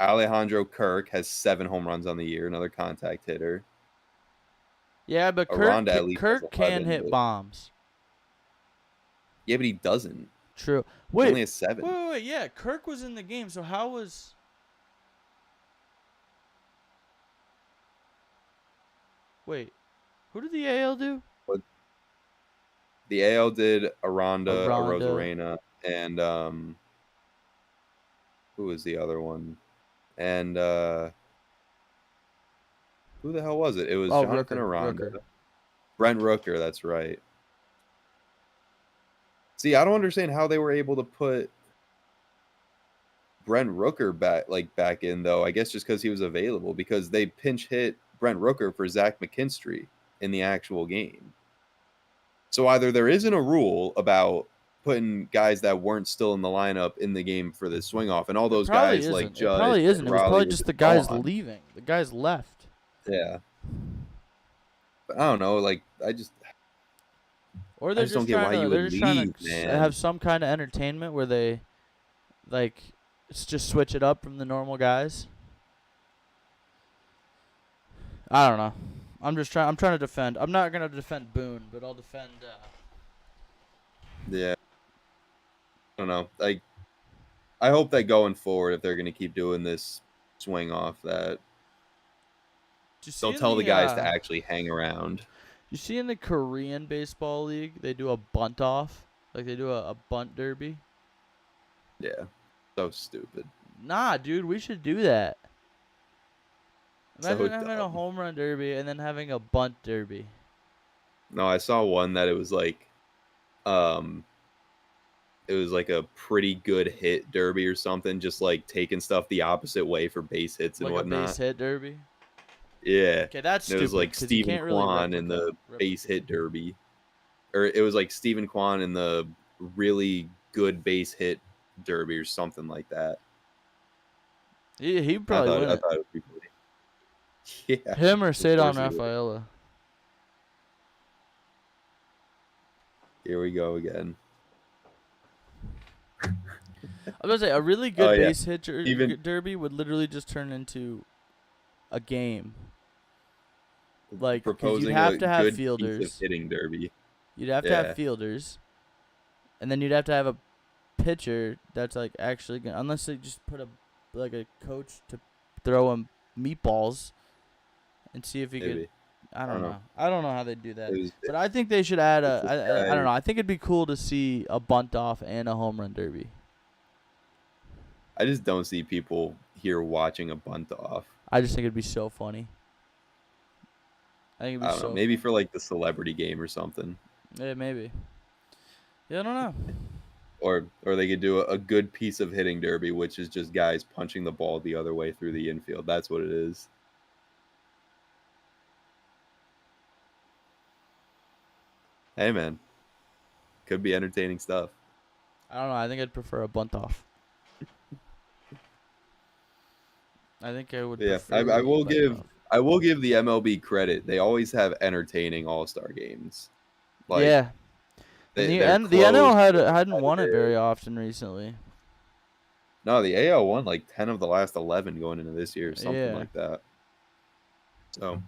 B: Alejandro Kirk has 7 home runs on the year, another contact hitter.
A: Yeah, but
B: Aranda at least has
A: Kirk can
B: 11,
A: hit
B: but
A: bombs.
B: yeah, but he doesn't.
A: True.
B: He only has 7.
A: Wait. Yeah, Kirk was in the game. So how was? Wait, who did the AL do?
B: But the AL did Aranda,
A: Aranda.
B: Arozarena, and who was the other one? And who the hell was it? It was
A: Oh,
B: Jonathan
A: Rooker.
B: Aranda.
A: Rooker.
B: Brent Rooker, that's right. See, I don't understand how they were able to put Brent Rooker back in though. I guess just because he was available, because they pinch hit Brent Rooker for Zach McKinstry in the actual game. So either there isn't a rule about putting guys that weren't still in the lineup in the game for the swing off, and all those guys like
A: It
B: Judge
A: probably isn't.
B: and
A: It was
B: Raleigh
A: probably
B: were
A: just the
B: just
A: guys
B: gone.
A: leaving. The guys left.
B: Yeah, but I don't know. Like
A: Or
B: I
A: they're
B: just don't
A: just
B: get
A: trying
B: why
A: to
B: you would
A: they're just trying
B: leave,
A: to
B: man.
A: have some kind of entertainment where they like just switch it up from the normal guys. I don't know. I'm trying to defend. I'm not gonna defend Boone, but I'll defend.
B: Yeah, I don't know. Like I hope that going forward, if they're gonna keep doing this swing off, that
A: Did you see
B: they'll
A: in
B: tell the
A: the
B: guys to actually hang around.
A: you see in the Korean baseball league they do a bunt off, like they do a bunt derby.
B: Yeah, so stupid.
A: Nah, dude, we should do that.
B: So
A: Imagine having a
B: dumb.
A: home run derby and then having a bunt derby.
B: No, I saw one that um, it was like a pretty good hit derby or something, just like taking stuff the opposite way for base hits and
A: Like a base
B: whatnot.
A: hit derby.
B: Yeah,
A: Okay, that's
B: and it was
A: stupid
B: like
A: because you
B: Stephen
A: can't really
B: Kwan in the base
A: replicate.
B: hit derby, or it was like Stephen Kwan in the really good base hit derby or something like that.
A: He
B: I
A: probably
B: thought
A: win
B: I
A: it.
B: thought it would be funny. Yeah,
A: Him or
B: of
A: Cedon
B: course he would.
A: Rafaela.
B: Here we go again.
A: I was gonna say a really
B: Oh
A: good
B: yeah,
A: base hit
B: even
A: derby would literally just turn into a game. Like, because you'd
B: proposing
A: have
B: a
A: to have
B: good piece of
A: fielders.
B: hitting derby.
A: You'd have to have
B: Yeah,
A: fielders, and then you'd have to have a pitcher that's like actually gonna, unless they just put a coach to throw him meatballs and see if he could.
B: maybe.
A: I
B: I don't
A: don't
B: know.
A: know. I don't know how they do that,
B: It was
A: but I think they should add
B: it's this
A: I
B: guy.
A: don't know. I think it'd be cool to see a bunt off and a home run derby.
B: I just don't see people here watching a bunt off.
A: I just think it'd be so funny. I think it'd be
B: I don't know.
A: so
B: Maybe
A: funny.
B: for like the celebrity game or something,
A: Yeah, maybe. Yeah, I don't know.
B: or they could do a good piece of hitting derby, which is just guys punching the ball the other way through the infield. That's what it is. Hey man, could be entertaining stuff.
A: I don't know. I think I'd prefer a bunt off. I think I would
B: But yeah,
A: prefer a bunt off.
B: I will give the MLB credit. They always have entertaining All-Star games. Like
A: Yeah, and
B: they're
A: the NL
B: close, they're
A: hadn't won it very
B: competitive.
A: often recently.
B: No, the AL won like 10 of the last 11 going into this year, something
A: Yeah,
B: like that. So,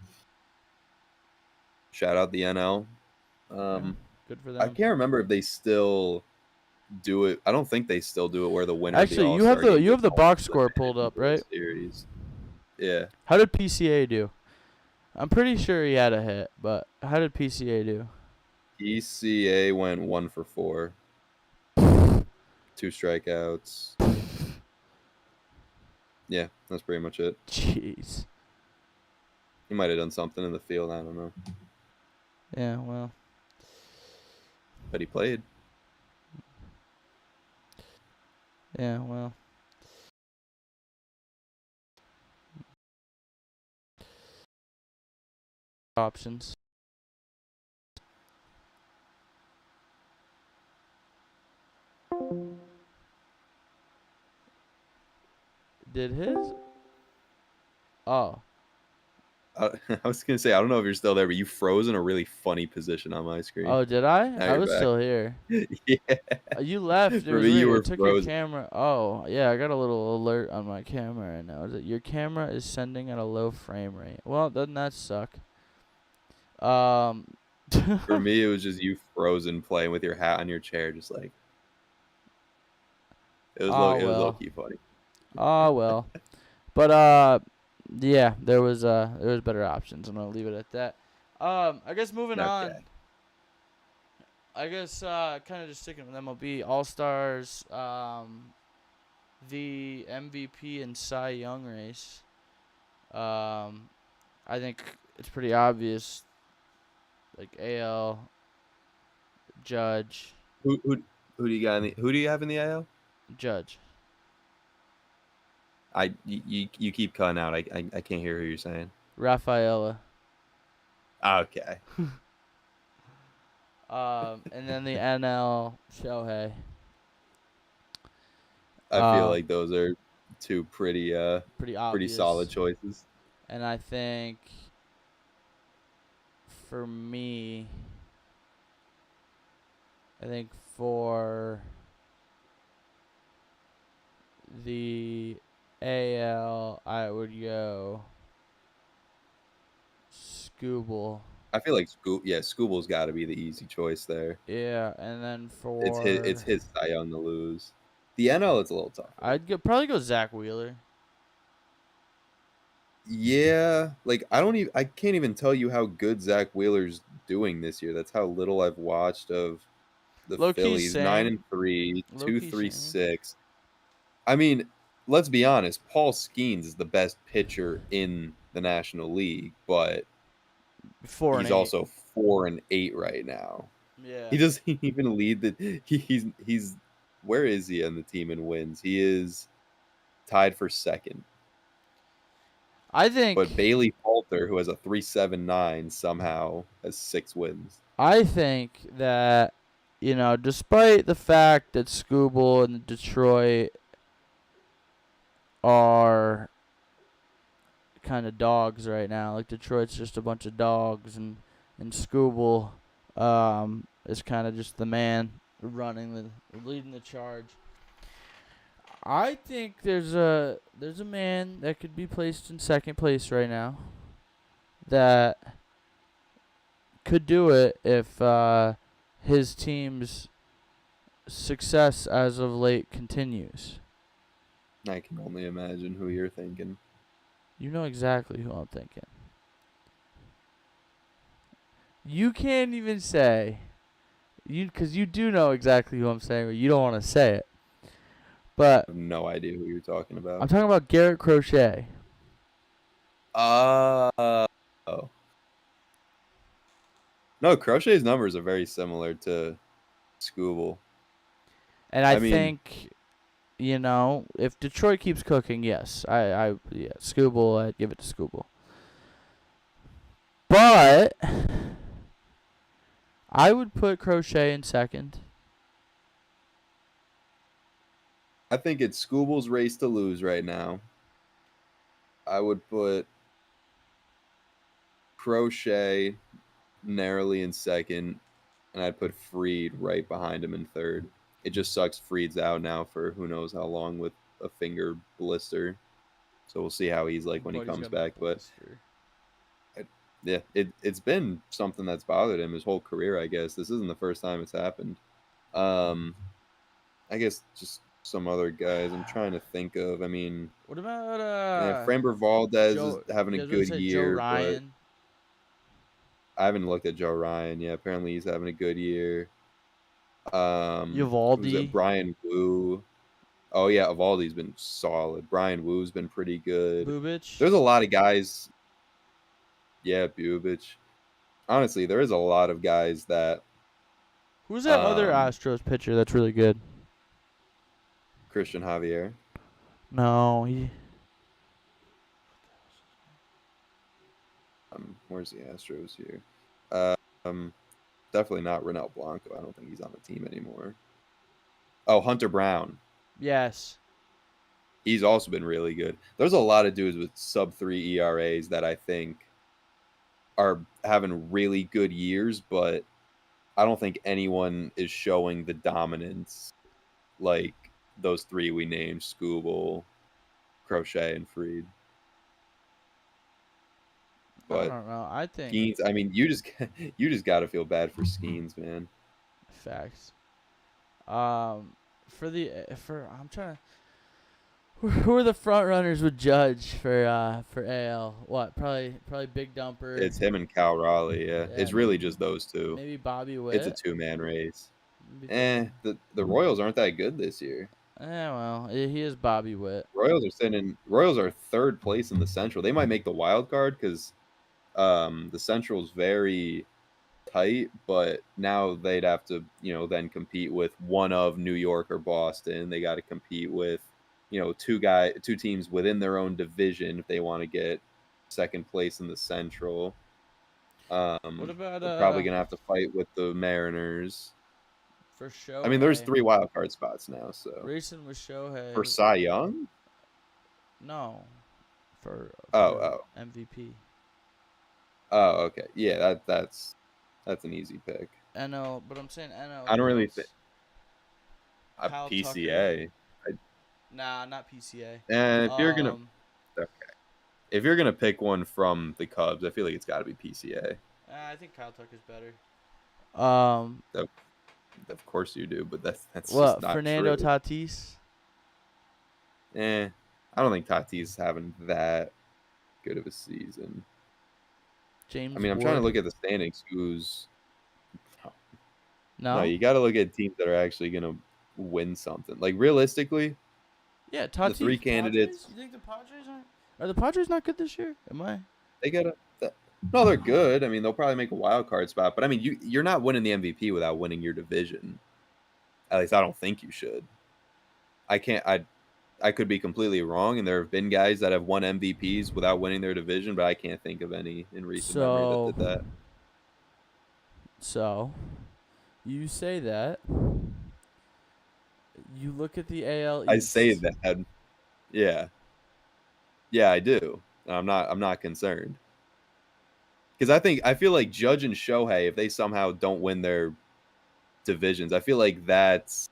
B: shout out the NL.
A: yeah, good for
B: I
A: them.
B: can't remember if they still do it. I don't think they still do it where the winner of the
A: Actually,
B: All-Star game
A: you
B: gets
A: have the
B: home
A: box
B: field
A: score
B: advantage
A: pulled
B: in the
A: up,
B: World
A: right?
B: Series. Yeah.
A: How did PCA do? I'm pretty sure he had a hit, but how did PCA do?
B: ECA went 1 for 4, 2 strikeouts. Yeah, that's pretty much it.
A: Jeez.
B: He might have done something in the field. I don't know.
A: Yeah, well.
B: But he played.
A: Yeah, well. Options. Did his? Oh.
B: I, I was going to say, I don't know if you're still there, but you froze in a really funny position on my screen.
A: Oh, did I?
B: Now
A: I
B: you're
A: was
B: back.
A: still here.
B: Yeah.
A: You left. It
B: For
A: was
B: me, you
A: weird.
B: were
A: It took your
B: frozen.
A: camera. Oh, yeah. I got a little alert on my camera right now. Is it your camera is sending at a low frame rate? Well, doesn't that suck?
B: For me, it was just you frozen playing with your hat on your chair, just like
A: Oh
B: it was low
A: well.
B: key funny.
A: Oh well. But yeah, there was better options. I'm gonna leave it at that. I guess moving on.
B: Okay.
A: I guess kind of just sticking with MLB All Stars. The MVP and Cy Young race. I think it's pretty obvious. Like AL, Judge.
B: Who Who do you got? Who do you have in the AL?
A: Judge.
B: You keep cutting out. I can't hear who you're saying.
A: Rafaela.
B: Okay.
A: And then the NL Shohei.
B: I feel like those are two pretty
A: Pretty
B: pretty
A: obvious.
B: solid choices.
A: And I think for me, I think for the AL, I would go Scooble.
B: I feel like Scooble's got to be the easy choice there.
A: Yeah, and then
B: It's his Cy Young to lose. The NL it's a little tougher.
A: Probably go Zach Wheeler.
B: Yeah, like I can't even tell you how good Zach Wheeler's doing this year. That's how little I've watched of the
A: Low key
B: Phillies.
A: same.
B: 9-3,
A: Low key same.
B: 2.36. I mean, let's be honest. Paul Skeens is the best pitcher in the National League, but he's also 4-8 right now.
A: Yeah.
B: He doesn't even lead the. He's where is he on the team in wins? He is tied for second.
A: I think.
B: But Bailey Falter, who has a 3.79, somehow has 6 wins.
A: I think that, despite the fact that Scooble and Detroit are kind of dogs right now, like Detroit's just a bunch of dogs, and Scooble is kind of just the man leading the charge. I think there's a man that could be placed in second place right now that could do it if his team's success as of late continues.
B: I can only imagine who you're thinking.
A: You know exactly who I'm thinking. You can't even say, because you do know exactly who I'm saying, but you don't want to say it. But
B: I have no idea who you're talking about.
A: I'm talking about Garrett Crochet.
B: Oh. No, Crochet's numbers are very similar to Scooble.
A: And I think, if Detroit keeps cooking, yes. Scooble, I'd give it to Scooble. But I would put Crochet in second.
B: I think it's Scooble's race to lose right now. I would put Crochet narrowly in second, and I'd put Freed right behind him in third. It just sucks Freed's out now for who knows how long with a finger blister. So we'll see how he's like when he comes back. But yeah, it's been something that's bothered him his whole career, I guess. This isn't the first time it's happened. I guess just some other guys I'm trying to think of. I mean,
A: what about
B: Framber Valdez is having a good year,
A: Joe Ryan?
B: But I haven't looked at Joe Ryan. Yeah, apparently he's having a good year.
A: Evaldi,
B: Brian Wu. Oh yeah, Evaldi's been solid. Brian Wu's been pretty good.
A: Bubich.
B: There's a lot of guys. Yeah, Bubich. Honestly, there is a lot of guys that.
A: Who's that other Astros pitcher that's really good?
B: Christian Javier.
A: No,
B: where's the Astros here? Definitely not Renel Blanco. I don't think he's on the team anymore. Oh, Hunter Brown.
A: Yes.
B: He's also been really good. There's a lot of dudes with sub-3 ERAs that I think are having really good years, but I don't think anyone is showing the dominance like those three we named: Scooble, Crochet, and Freed. But
A: I don't know. I think
B: Skeens, I mean, you just got to feel bad for Skeens, man.
A: Facts. I'm trying to. Who are the front runners with Judge for AL? What? Probably Big Dumper.
B: It's him and Cal Raleigh. Yeah, it's really just those two.
A: Maybe Bobby Witt.
B: It's a 2-man race. The Royals aren't that good this year.
A: Well, he is Bobby Witt.
B: Royals are third place in the Central. They might make the wild card because the Central is very tight, but now they'd have to, then compete with one of New York or Boston. They got to compete with, two teams within their own division if they want to get second place in the Central.
A: What about
B: They're probably gonna have to fight with the Mariners.
A: for
B: I mean, there's
A: Shohei?
B: 3 wild card spots now, so
A: Racing with
B: for
A: Shohei.
B: Cy Young.
A: No, for
B: Oh,
A: MVP.
B: okay, yeah, that's an easy pick.
A: NL, but I'm saying NL.
B: I don't
A: Who
B: really think
A: else? Kyle Tucker.
B: PCA.
A: Nah, not PCA.
B: And
A: Um,
B: if you're gonna pick one from the Cubs, I feel like it's got to be PCA.
A: I think Kyle Tucker's better.
B: Of course you do, but that's just
A: What?
B: not
A: Fernando
B: true.
A: Tatis.
B: I don't think Tatis having that good of a season.
A: James.
B: I mean, I'm trying to look at the standings. No,
A: No.
B: you got to look at teams that are actually gonna win something. Like realistically,
A: Yeah, Tatis.
B: the 3 candidates.
A: Padres? You think the Padres aren't? Are the Padres not good this year? Am I?
B: They gotta. No, they're good. I mean, they'll probably make a wild card spot, but I mean, you're not winning the MVP without winning your division. At least I don't think you should. I can't. I could be completely wrong, and there have been guys that have won MVPs without winning their division, but I can't think of any in recent memory that did that.
A: So, you say that. You look at the AL East.
B: I say that. Yeah. Yeah, I do. And I'm not concerned. Because I feel like Judge and Shohei, if they somehow don't win their divisions, I feel like that's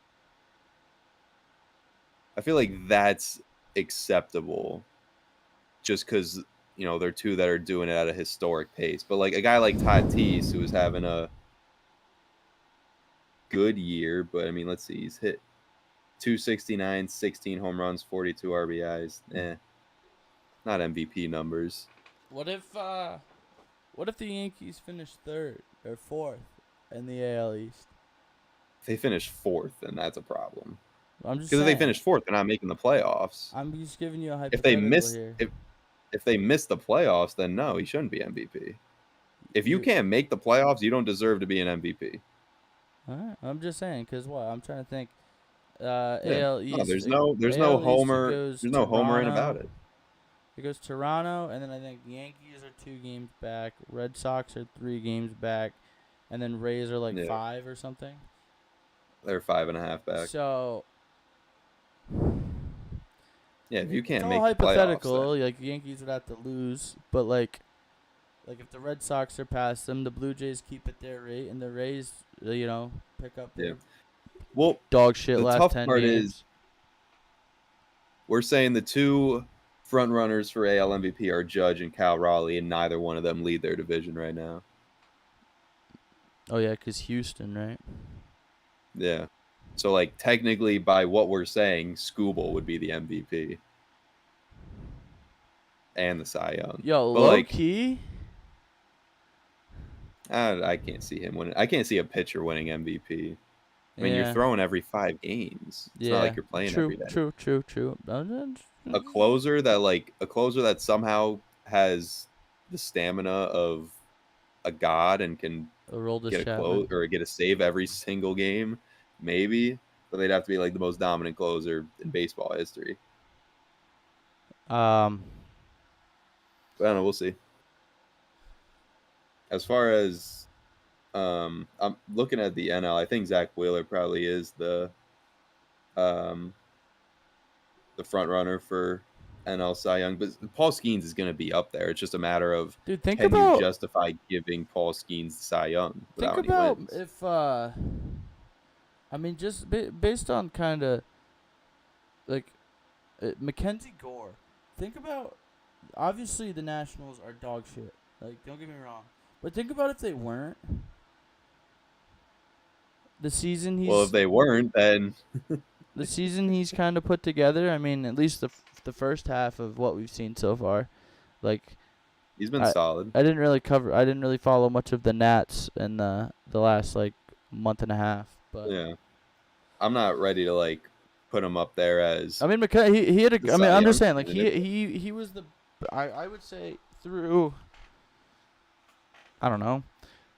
B: acceptable. Just because they're two that are doing it at a historic pace. But like a guy like Tatis, who is having a good year, but I mean, let's see, he's hit 269, 16 home runs, 42 RBIs. Not MVP numbers.
A: What if the Yankees finish third or fourth in the AL East?
B: If they finish fourth, then that's a problem.
A: I'm just
B: because if
A: saying.
B: they finish fourth, they're not making the playoffs.
A: I'm just giving you a hypothetical
B: If they miss,
A: here.
B: if they miss the playoffs, then no, he shouldn't be MVP. If you can't make the playoffs, you don't deserve to be an MVP.
A: All right, I'm just saying because what I'm trying to think.
B: Yeah.
A: AL East.
B: No, there's no
A: AL
B: homer.
A: East,
B: There's no homering about it.
A: It goes Toronto, and then I think Yankees are 2 games back. Red Sox are 3 games back, and then Rays are like 5 or something.
B: They're 5.5 back.
A: So.
B: Yeah, if you can't
A: it's
B: make
A: all
B: the
A: hypothetical,
B: playoffs,
A: like the Yankees would have to lose, but like if the Red Sox surpass them, the Blue Jays keep at their rate, and the Rays, pick up their dog shit
B: the
A: last
B: tough
A: 10
B: part
A: games.
B: is we're saying the 2 front runners for AL MVP are Judge and Cal Raleigh, and neither one of them lead their division right now.
A: Oh yeah, because Houston, right?
B: Yeah. So, like, technically, by what we're saying, Skubal would be the MVP. And the Cy Young.
A: Yo,
B: but
A: low key.
B: I can't see him winning. I can't see a pitcher winning MVP. I mean, you're throwing every 5 games. It's not like you're playing every day.
A: True.
B: A closer that somehow has the stamina of a god and can get a close or get a save every single game. Maybe, but they'd have to be like the most dominant closer in baseball history. But I don't know. We'll see. As far as I'm looking at the NL, I think Zach Wheeler probably is the front runner for NL Cy Young, but Paul Skeens is going to be up there. It's just a matter of you justify giving Paul Skeens Cy Young without any wins?
A: If I mean, just based on kind of like Mackenzie Gore. Think about, obviously the Nationals are dog shit. Like, don't get me wrong, but think about if they weren't. The season he's
B: if they weren't, then
A: the season he's kind of put together. I mean, at least the first half of what we've seen so far, like
B: he's been solid.
A: I didn't really follow much of the Nats in the last like month and a half. But
B: yeah, I'm not ready to like put him up there as.
A: I mean, because he had a. I mean, I'm just saying, like he was the. I would say through. I don't know,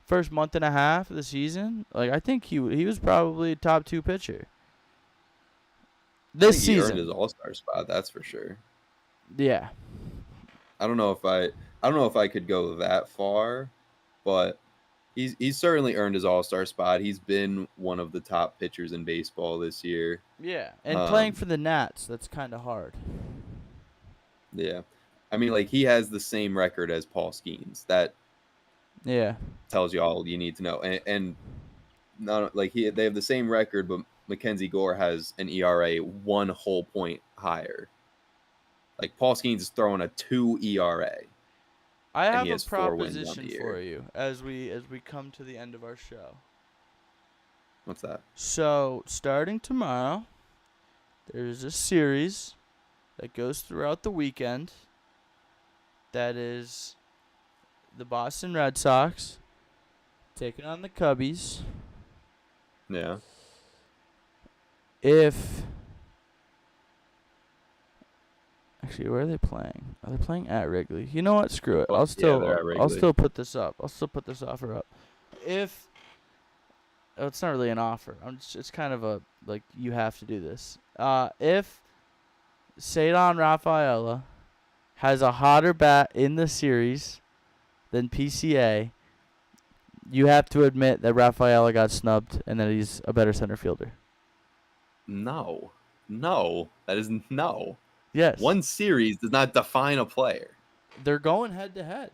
A: first month and a half of the season, like I think he was probably a top 2 pitcher
B: I
A: this
B: think he earned
A: season.
B: his All-Star spot. That's for sure.
A: Yeah.
B: I don't know if I could go that far, but he's certainly earned his All-Star spot. He's been one of the top pitchers in baseball this year.
A: Yeah, and playing
B: Um,
A: for the Nats, that's kind of hard.
B: yeah. I mean, like, he has the same record as Paul Skeens. That
A: Yeah.
B: tells you all you need to know. And not like they have the same record, but Mackenzie Gore has an ERA 1 whole point higher. Like, Paul Skeens is throwing a 2 ERA,
A: I
B: and he
A: have a
B: has 4 wins on
A: proposition
B: the
A: for
B: year.
A: you as we come to the end of our show.
B: What's that?
A: So, starting tomorrow, there's a series that goes throughout the weekend. That is the Boston Red Sox taking on the Cubbies.
B: Yeah.
A: Actually, where are they playing? Are they playing at Wrigley? You know what? Screw it.
B: Well,
A: I'll still
B: they're at
A: I'll
B: Wrigley.
A: still put this up. I'll still put this offer up. It's not really an offer. It's kind of a like you have to do this. If Cedar Rafaela has a hotter bat in the series than PCA, you have to admit that Rafaela got snubbed and that he's a better center fielder.
B: No. That is no.
A: Yes.
B: One series does not define a player.
A: They're going head to head.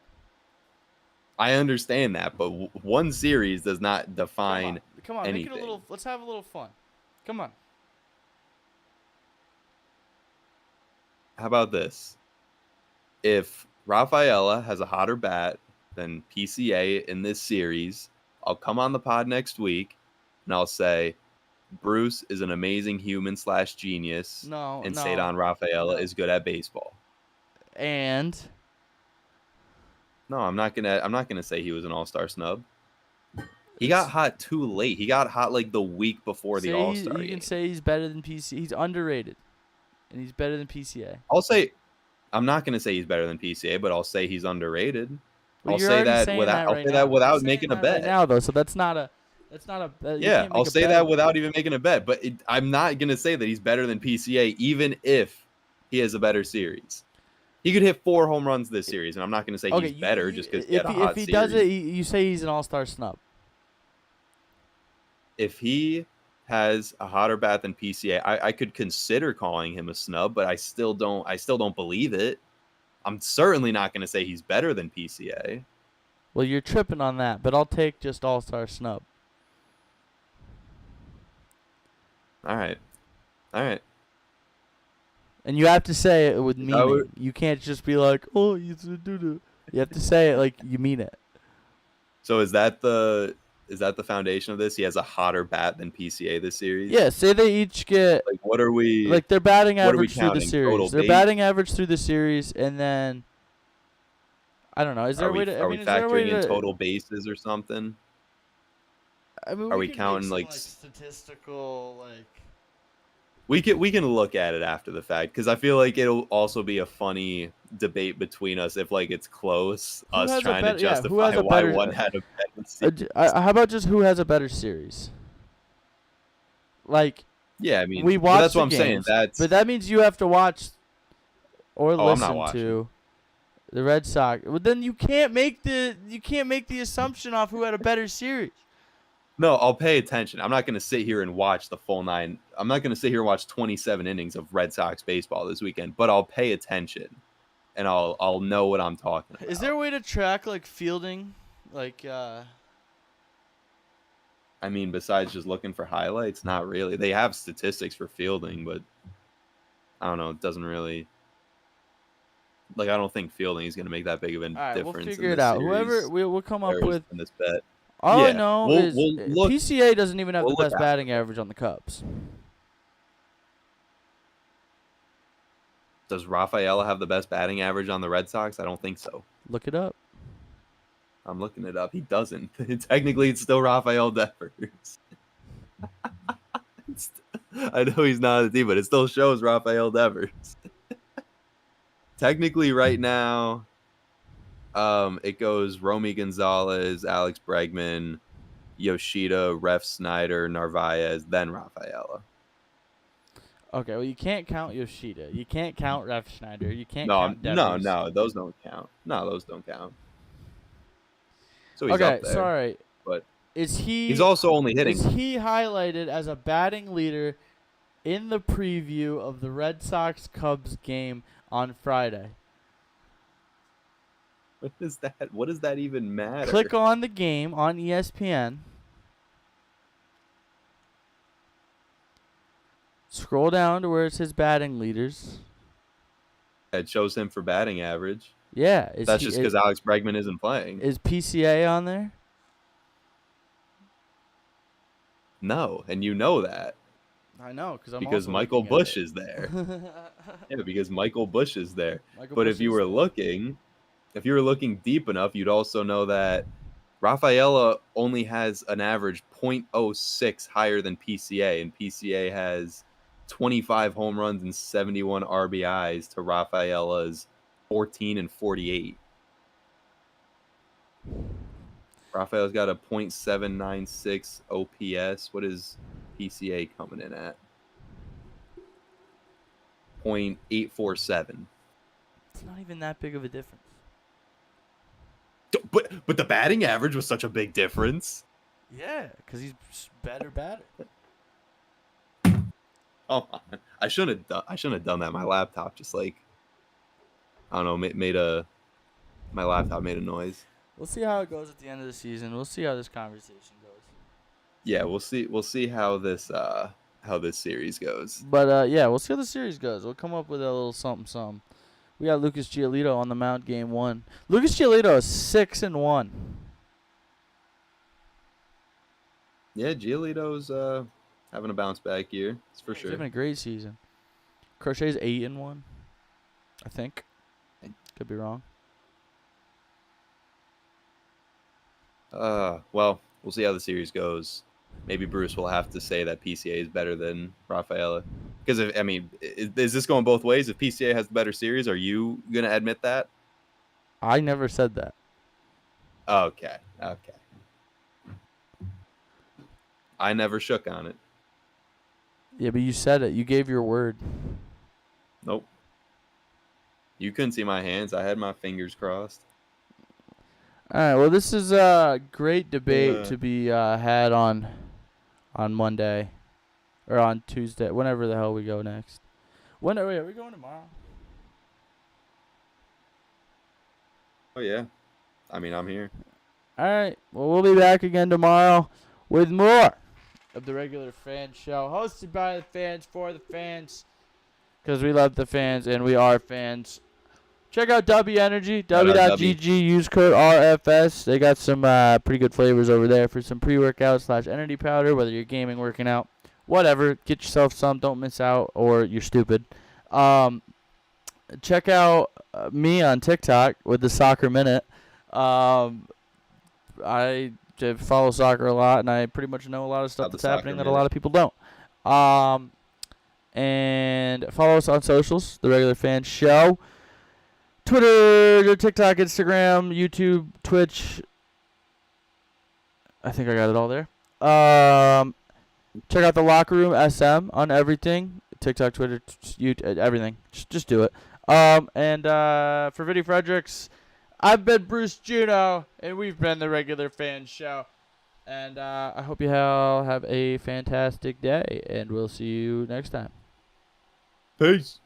B: I understand that, but one series does not define
A: Come on,
B: anything.
A: make it a little. Let's have a little fun. Come on.
B: How about this? If Rafaela has a hotter bat than PCA in this series, I'll come on the pod next week and I'll say Bruce is an amazing human / genius. And Cedar Rafaela is good at baseball.
A: And
B: no, I'm not gonna say he was an all-star snub. He got hot too late. He got hot like the week before the All-Star game.
A: You can say he's better than PCA. He's underrated, and he's better than PCA.
B: I'm not gonna say he's better than PCA, but I'll say he's underrated.
A: Well, I'll say that without
B: making a bet.
A: Right now, though, so that's not a.
B: Yeah, I'll say that without even making a bet. But I'm not gonna say that he's better than PCA, even if he has a better series. He could hit 4 home runs this series, and I'm not gonna say he's better just because he had a hot series.
A: If he does it, you say he's an all-star snub.
B: If he has a hotter bat than PCA, I could consider calling him a snub, but I still don't believe it. I'm certainly not going to say he's better than PCA.
A: Well, you're tripping on that, but I'll take just all-star snub.
B: All right.
A: And you have to say it with meaning. You can't just be like, "Oh, you do." You have to say it like you mean it.
B: So is that the foundation of this? He has a hotter bat than PCA this series?
A: Yeah, say they each get
B: like what are we
A: like their batting
B: what are we
A: average through the
B: counting?
A: series.
B: Total
A: Their
B: base?
A: batting average through the series, and then I don't know. Is there a way to?
B: Are we factoring in total bases or something?
A: I mean,
B: are we counting like
A: statistical like?
B: We can look at it after the fact because I feel like it'll also be a funny debate between us if like it's close. Us trying to justify why one had a better series.
A: How about just who has a better series? Like,
B: yeah, I mean,
A: we watch.
B: That's what I'm saying. But
A: that means you have to watch or listen
B: I'm not
A: to the Red Sox. Well, then you can't make the assumption off who had a better series.
B: No, I'll pay attention. I'm not going to sit here and watch the full 9. I'm not going to sit here and watch 27 innings of Red Sox baseball this weekend, but I'll pay attention, and I'll know what I'm talking about.
A: Is there a way to track, like, fielding? Like,
B: I mean, besides just looking for highlights, not really. They have statistics for fielding, but I don't know. It doesn't really... Like, I don't think fielding is going to make that big of a difference.
A: All right, we'll figure it out. Whoever we'll come up with
B: in this bet.
A: All I know is PCA doesn't even have the best batting average on the Cubs.
B: Does Rafaela have the best batting average on the Red Sox? I don't think so.
A: Look it up.
B: I'm looking it up. He doesn't. Technically, it's still Rafael Devers. I know he's not on the team, but it still shows Rafael Devers. Technically, right now, It goes Romy Gonzalez, Alex Bregman, Yoshida, Ref Snyder, Narvaez, then Rafaela.
A: Okay, well, you can't count Yoshida. You can't count Ref Schneider. You can't
B: No,
A: count
B: no,
A: Devers.
B: no, those don't count. No, those don't count. So he's
A: Okay,
B: up there,
A: sorry.
B: but
A: Is
B: he's
A: he
B: also only hitting.
A: highlighted as a batting leader in the preview of the Red Sox Cubs game on Friday?
B: What is that? What does that even matter?
A: Click on the game on ESPN. Scroll down to where it says batting leaders.
B: It shows him for batting average.
A: Yeah,
B: That's just because Alex Bregman isn't playing.
A: Is PCA on there?
B: No, and you know that.
A: I know
B: because Michael Bush is there. Yeah, because Michael Bush is there. But if you were looking deep enough, you'd also know that Rafaela only has an average .06 higher than PCA, and PCA has 25 home runs and 71 RBIs to Rafaela's 14 and 48. Rafaela's got a .796 OPS. What is PCA coming in at? .847.
A: It's not even that big of a difference.
B: But the batting average was such a big difference.
A: Yeah, because he's better batter.
B: Oh, I shouldn't have done that. My laptop just I don't know, my laptop made a noise.
A: We'll see how it goes at the end of the season. We'll see how this conversation goes.
B: Yeah, we'll see how this series goes.
A: But yeah, we'll see how the series goes. We'll come up with a little something. We got Lucas Giolito on the mound game 1. Lucas Giolito is 6-1.
B: Yeah, Giolito's having a bounce back year. That's for sure.
A: He's having a great season. Crochet's 8-1. I think. Could be wrong.
B: Well, we'll see how the series goes. Maybe Bruce will have to say that PCA is better than Rafaela. Because is this going both ways? If PCA has the better series, are you gonna admit that?
A: I never said that.
B: Okay. I never shook on it.
A: Yeah, but you said it. You gave your word.
B: Nope. You couldn't see my hands. I had my fingers crossed.
A: All right. Well, this is a great debate to be had on Monday or on Tuesday, whenever the hell we go next. Are we going tomorrow?
B: Oh yeah. I'm here.
A: All right. Well, we'll be back again tomorrow with more of the Regular Fan Show, hosted by the fans for the fans, because we love the fans and we are fans. Check out W Energy, w.gg, use code RFS. They got some pretty good flavors over there for some pre-workout / energy powder, whether you're gaming, working out, whatever. Get yourself some. Don't miss out, or you're stupid. Check out me on TikTok with the Soccer Minute. I follow soccer a lot, and I pretty much know a lot of stuff that's happening that a lot of people don't. And follow us on socials, The Regular Fan Show. Twitter, TikTok, Instagram, YouTube, Twitch. I think I got it all there. Check out the Locker Room SM on everything. TikTok, Twitter, YouTube, everything. Just do it. And for Vinny Fredericks, I've been Bruce Juno, and we've been the Regular Fan Show. And I hope you all have a fantastic day, and we'll see you next time.
B: Peace.